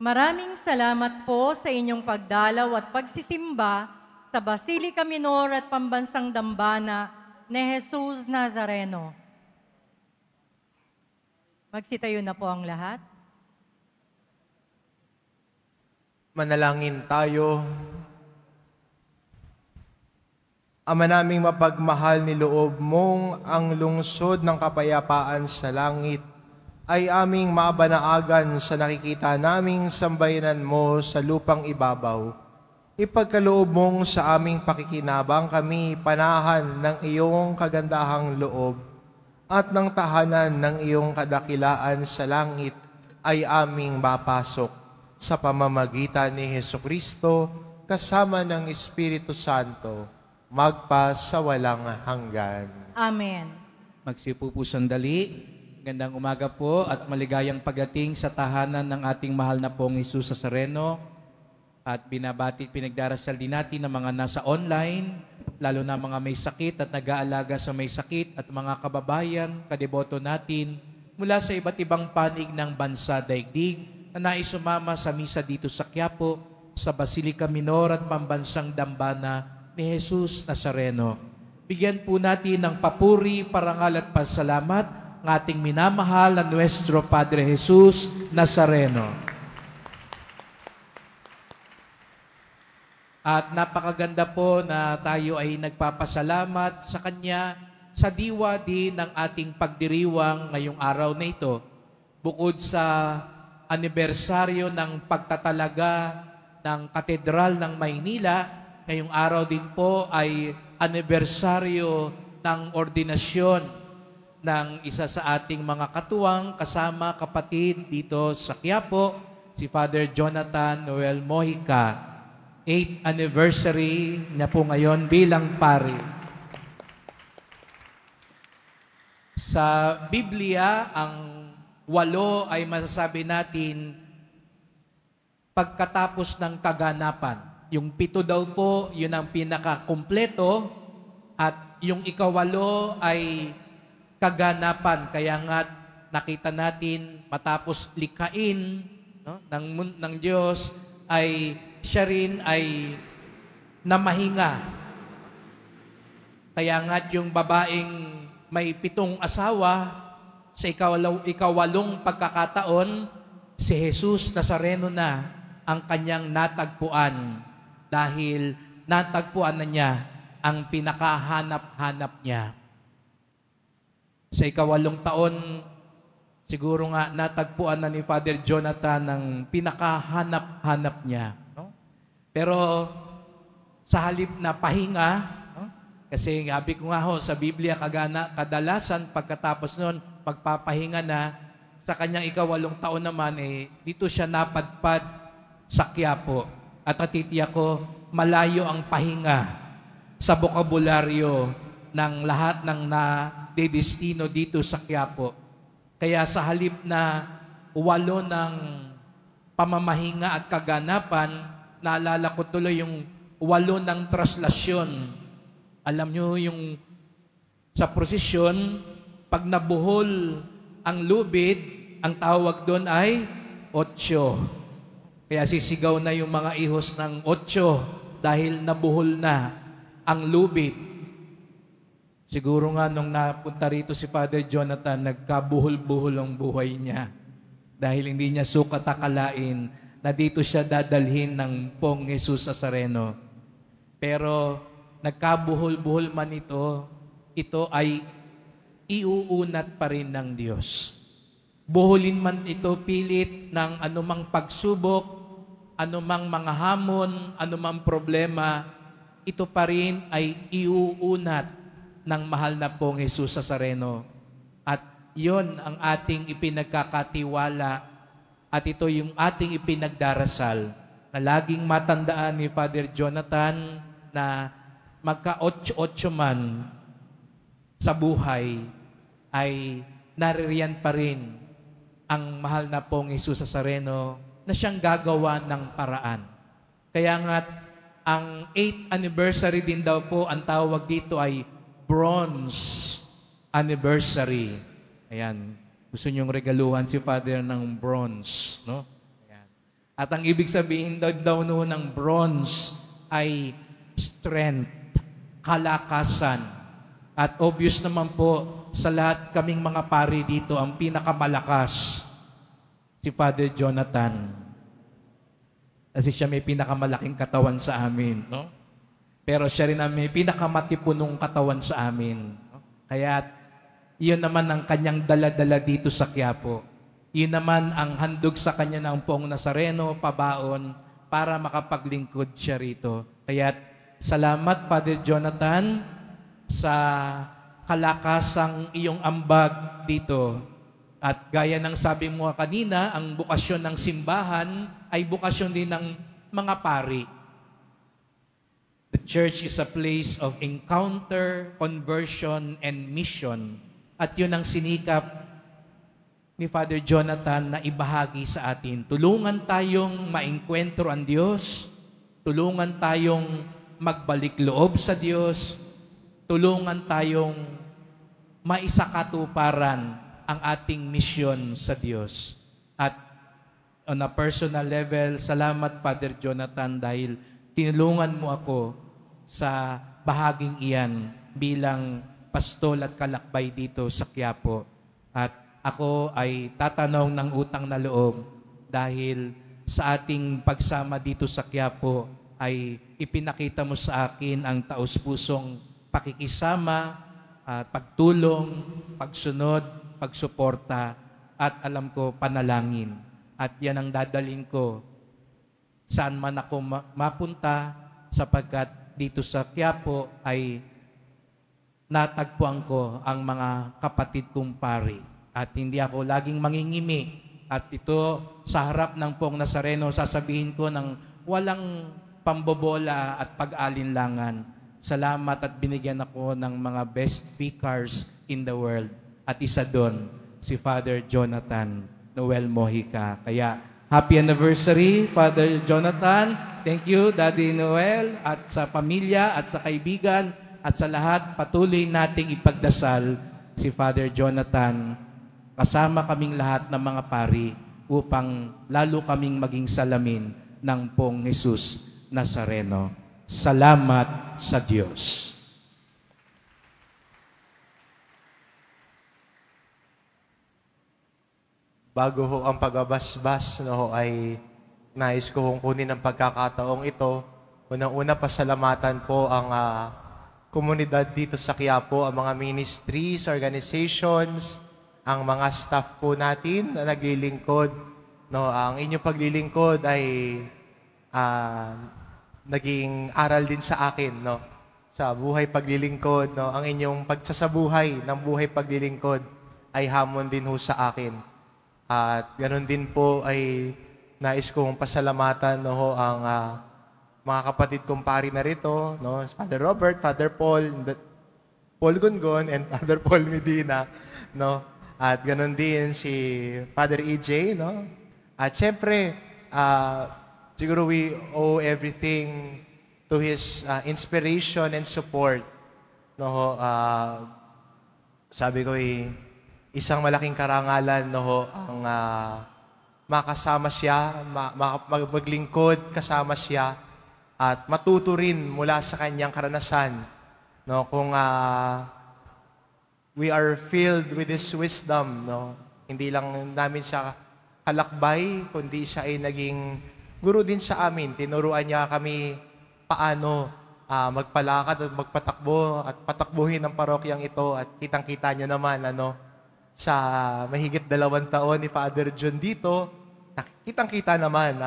Maraming salamat po sa inyong pagdalaw at pagsisimba sa Basilica Minor at Pambansang Dambana ni Jesus Nazareno. Magsitayo na po ang lahat. Manalangin tayo. Ama naming mapagmahal, niloob mong ang lungsod ng kapayapaan sa langit ay aming maabanaagan sa nakikita naming sambayanan mo sa lupang ibabaw. Ipagkaloob mong sa aming pakikinabang kami panahan ng iyong kagandahang loob at ng tahanan ng iyong kadakilaan sa langit ay aming mapasok sa pamamagitan ni Hesukristo kasama ng Espiritu Santo, magpa sa walang hanggan. Amen. Magsipo po sandali. Gandang umaga po at maligayang pagdating sa tahanan ng ating mahal na pong Jesus Nazareno. At binabati, pinagdarasal din natin ng mga nasa online, lalo na mga may sakit at nag-aalaga sa may sakit at mga kababayan, kadeboto natin mula sa iba't ibang panig ng bansa daigdig na nais sumama sa misa dito sa Quiapo, sa Basilica Minor at Pambansang Dambana ni Jesus Nazareno. Bigyan po natin ng papuri, parangal at pasalamat ng ating minamahal na Nuestro Padre Jesus Nazareno. At napakaganda po na tayo ay nagpapasalamat sa Kanya sa diwa din ng ating pagdiriwang ngayong araw na ito. Bukod sa anibersaryo ng pagtatalaga ng Katedral ng Maynila, ngayong araw din po ay anibersaryo ng ordinasyon ng isa sa ating mga katuwang kasama kapatid dito sa Quiapo, si Father Jonathan Noel Mojica. 8th anniversary na po ngayon bilang pari. Sa Biblia, ang 8 ay masasabi natin pagkatapos ng kaganapan. Yung 7 daw po, yun ang pinakakumpleto, at yung 8 ay kaganapan. Kaya nga nakita natin matapos likhain ng Diyos ay siya rin ay namahinga. Kaya nga yung babaeng may 7 asawa, sa ikawalong pagkakataon, si Jesus Nazareno na ang kanyang natagpuan dahil natagpuan na niya ang pinakahanap-hanap niya. Sa 8 taon, siguro nga natagpuan na ni Father Jonathan ang pinakahanap-hanap niya. No? Pero sa halip na pahinga, no? Kasi sabi ko nga ho, sa Biblia kadalasan pagkatapos nun, pagpapahinga na, sa kanyang 8 taon naman, dito siya napadpad sa Quiapo. At natitiyak ko, malayo ang pahinga sa bokabularyo ng lahat ng nadedestino dito sa Quiapo. Kaya sa halip na 8 ng pamamahinga at kaganapan, naalala ko tuloy yung 8 ng traslasyon. Alam nyo yung sa prosesyon, pag nabuhol ang lubid, ang tawag doon ay 8. Kaya sisigaw na yung mga ihos ng 8 dahil nabuhol na ang lubid. Siguro nga nung napunta rito si Father Jonathan, nagkabuhol-buhol ang buhay niya dahil hindi niya sukat akalain na dito siya dadalhin ng pong Jesus Nazareno. Pero nagkabuhol-buhol man ito ay iuunat pa rin ng Diyos. Buhulin man ito pilit ng anumang pagsubok, anumang mga hamon, anumang problema, ito pa rin ay iuunat ng mahal na pong Jesus Nazareno. At yon ang ating ipinagkakatiwala at ito yung ating ipinagdarasal na laging matandaan ni Father Jonathan na magka-8 man sa buhay ay naririyan pa rin ang mahal na pong Jesus Nazareno na siyang gagawa ng paraan. Kaya nga ang 8th anniversary din daw po, ang tawag dito ay bronze anniversary. Ayan. Gusto niyong regaluhan si Father ng bronze, no? Ayan. At ang ibig sabihin daw noon ng bronze ay strength, kalakasan. At obvious naman po sa lahat kaming mga pari dito, ang pinakamalakas, si Father Jonathan. Kasi siya may pinakamalaking katawan sa amin, no? Pero siya rin ang may pinakamatipunong katawan sa amin. No? Kaya iyon naman ang kanyang dala-dala dito sa Quiapo. Iyon naman ang handog sa kanya ng Poong Nazareno, pabaon, para makapaglingkod siya rito. Kaya salamat, Father Jonathan, sa kalakasang iyong ambag dito. At gaya ng sabi mo kanina, ang bukasyon ng simbahan ay bukasyon din ng mga pari. The church is a place of encounter, conversion, and mission. At yun ang sinikap ni Father Jonathan na ibahagi sa atin. Tulungan tayong maengkwentro ang Diyos. Tulungan tayong magbalik loob sa Diyos. Tulungan tayong maisakatuparan ang ating misyon sa Diyos. At on a personal level, salamat Father Jonathan dahil tinulungan mo ako sa bahaging iyan bilang pastol at kalakbay dito sa Quiapo. At ako ay tatanong ng utang na loob dahil sa ating pagsama dito sa Quiapo ay ipinakita mo sa akin ang taos-pusong pakikisama, pagtulong, pagsunod, pagsuporta, at alam ko panalangin. At yan ang dadalhin ko saan man ako mapunta, sapagkat dito sa Quiapo ay natagpuan ko ang mga kapatid kong pari. At hindi ako laging mangingimi. At ito sa harap ng Poong Nazareno, sasabihin ko ng walang pambobola at pag-alinlangan. Salamat at binigyan ako ng mga best vicars in the world. At isa doon, si Father Jonathan Noel Mojica. Kaya, happy anniversary, Father Jonathan. Thank you, Daddy Noel, at sa pamilya, at sa kaibigan, at sa lahat, patuloy nating ipagdasal si Father Jonathan, kasama kaming lahat ng mga pari, upang lalo kaming maging salamin ng Poong Jesus Nazareno. Salamat sa Diyos. Bago ho ang pagbabasbas, no, ay nais ko hong kunin ang pagkakataong ito. Unang-una, pasalamatan po ang komunidad dito sa Quiapo, ang mga ministries, organizations, ang mga staff po natin na naglilingkod. No, ang inyong paglilingkod ay naging aral din sa akin, no, sa buhay paglilingkod. No, ang inyong pagsasabuhay ng buhay paglilingkod ay hamon din ho sa akin. At ganoon din po ay nais kong pasalamatan, no, ang mga kapatid kong pari na rito, no, Father Robert, Father Paul Gungon, and Father Paul Medina, no. At ganoon din si Father EJ, no. At syempre, siguro we owe everything to his inspiration and support, no. Sabi ko isang malaking karangalan, no, ang makasama siya, maglingkod kasama siya, at matuto rin mula sa kanyang karanasan. No, kung we are filled with His wisdom, no, hindi lang namin siya kalakbay, kundi siya ay naging guro din sa amin. Tinuruan niya kami paano magpalakad at magpatakbo at patakbuhin ang parokyang ito, at kitang-kita niyo naman, sa mahigit 2 taon ni Father John dito, kitang-kita naman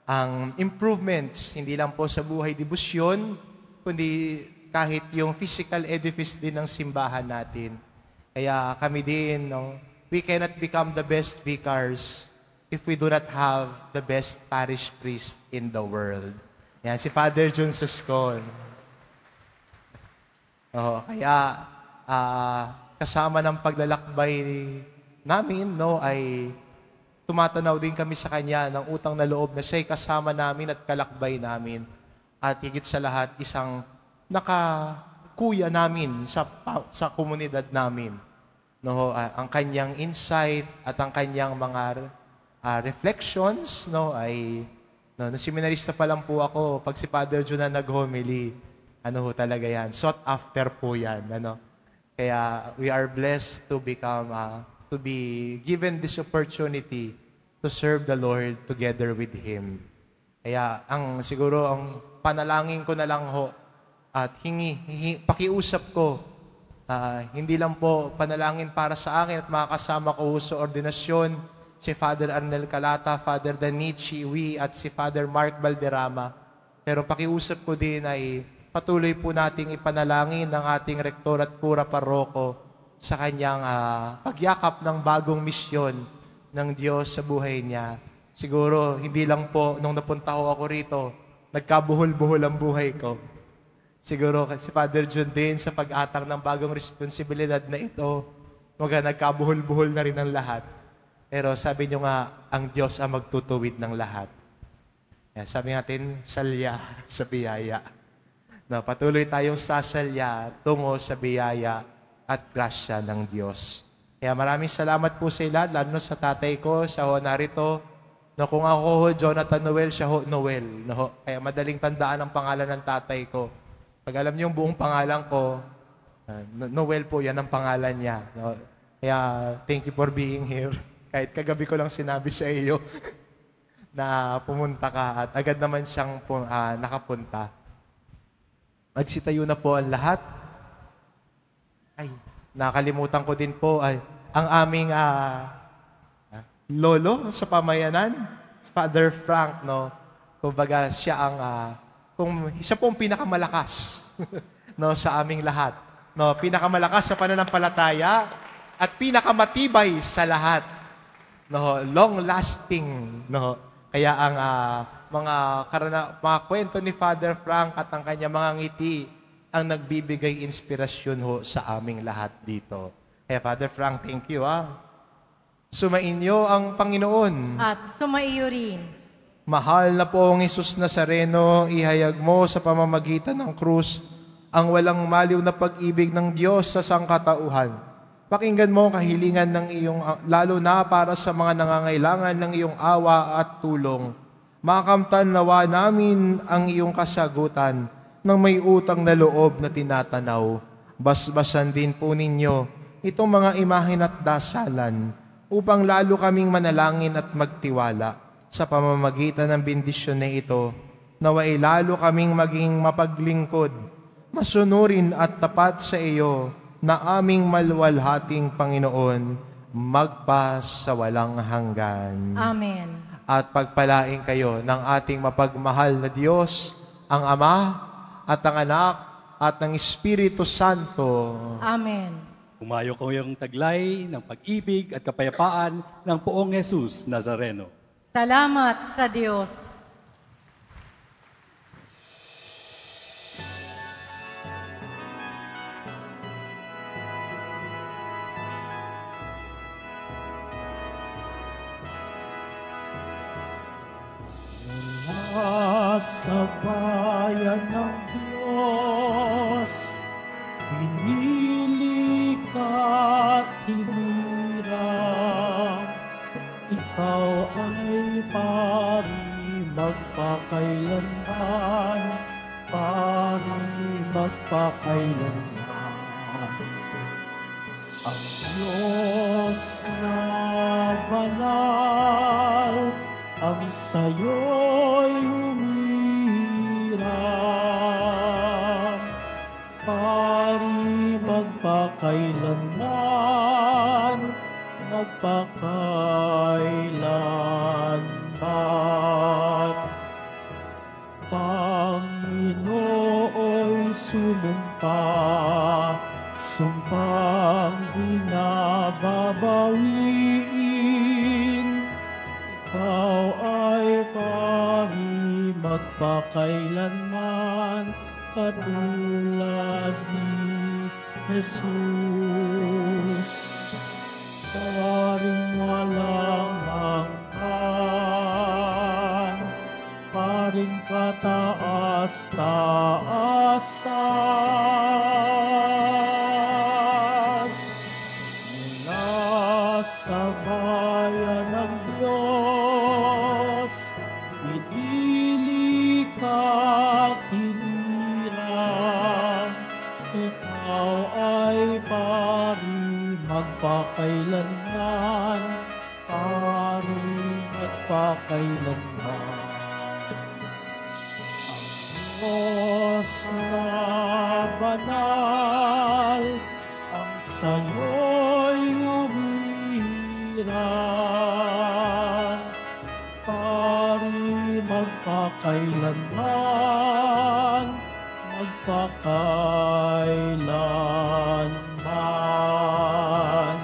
ang improvements, hindi lang po sa buhay debosyon, kundi kahit yung physical edifice din ng simbahan natin. Kaya kami din, we cannot become the best vicars if we do not have the best parish priest in the world. Yan, si Father John Suscon. Kaya, kasama ng paglalakbay namin, no, ay tumatanaw din kami sa kanya ng utang na loob na siya'y kasama namin at kalakbay namin at higit sa lahat, isang nakakuya namin sa komunidad namin. No, ang kanyang insight at ang kanyang mga reflections, no, ay no, seminarista pa lang po ako, pag si Father Jun na nag-homily, talaga yan, sought after po yan, Kaya we are blessed to become, to be given this opportunity to serve the Lord together with Him. Kaya siguro ang panalangin ko na lang ho at pakiusap ko, hindi lang po panalangin para sa akin at makakasama ko sa ordinasyon si Father Arnel Calata, Father Danichi Uy at si Father Mark Valderrama. Pero pakiusap ko din ay patuloy po nating ipanalangin ng ating rektor at kura paroko sa kanyang pagyakap ng bagong misyon ng Diyos sa buhay niya. Siguro, hindi lang po, nung napunta ko ako rito, nagkabuhol-buhol ang buhay ko. Siguro, si Father Jun din sa pag-atang ng bagong responsibilidad na ito, nagkabuhol-buhol na rin ang lahat. Pero sabi nyo nga, ang Diyos ang magtutuwid ng lahat. Sabi natin, salya sa biyaya. Patuloy tayong sasalya tungo sa biyaya at grasya ng Diyos. Kaya maraming salamat po sa lahat, lalo sa tatay ko, siya ho narito. Kung ako ho, Jonathan Noel, siya ho Noel. Kaya madaling tandaan ang pangalan ng tatay ko. Pag alam niyo yung buong pangalan ko, Noel po, yan ang pangalan niya. Kaya thank you for being here. Kahit kagabi ko lang sinabi sa iyo na pumunta ka at agad naman siyang nakapunta. Magsitayo na po ang lahat. Ay, nakalimutan ko din po ang aming lolo sa pamayanan, Father Frank, Kumbaga siya siya po ang pinakamalakas sa aming lahat. Pinakamalakas sa pananampalataya at pinakamatibay sa lahat. Long lasting. Kaya ang mga kwento ni Father Frank at ang kanyang mga ngiti ang nagbibigay inspirasyon ho sa aming lahat dito. Kaya Father Frank, thank you. Sumainyo ang Panginoon. At sumaiyo rin. Mahal na poong Hesus Nazareno, ihayag mo sa pamamagitan ng krus ang walang maliw na pag-ibig ng Diyos sa sangkatauhan. Pakinggan mo ang kahilingan ng iyong, lalo na para sa mga nangangailangan ng iyong awa at tulong. Makamtan nawa namin ang iyong kasagutan ng may utang na loob na tinatanaw. Basbasan din po ninyo itong mga imahin at dasalan upang lalo kaming manalangin at magtiwala sa pamamagitan ng bendisyon na ito, naway lalo kaming maging mapaglingkod, masunurin at tapat sa iyo na aming maluwalhating Panginoon, magpas sa walang hanggan. Amen. At pagpalain kayo ng ating mapagmahal na Diyos, ang Ama at ang Anak at ng Espiritu Santo. Amen. Umayo ko yung taglay ng pag-ibig at kapayapaan ng poong Hesus Nazareno. Salamat sa Diyos. Sa bayan ng Diyos, pinili ka't hinirang, ikaw ay pari magpakailanman, pari magpakailanman. Ang Diyos na banal, ang sayo'y humirang, pari magpakailanman, magpakailanman. Panginoo'y sumumpa, sumpang binababawiin, ikaw ay pari magpakailanman, katulad ni Jesus. Paring walang hanggan, paring kataas sa bayan ng Diyos, pinili ka, tinirang, ikaw ay pari magpakailanman, pari magpakailanman. Diyos na banal, ang sa'yo'y humihiran. Pari magpakailanman, magpakailanman.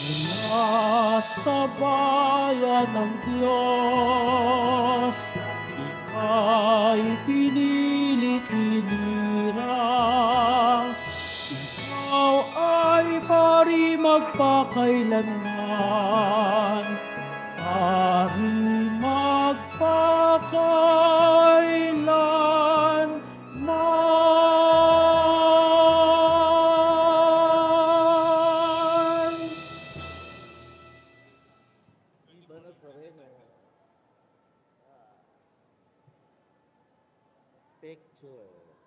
Mula sa bayan ng Diyos, ika'y pinilit inirang. Ikaw ay pari magpakailanman, pari magpakailanman. Picture.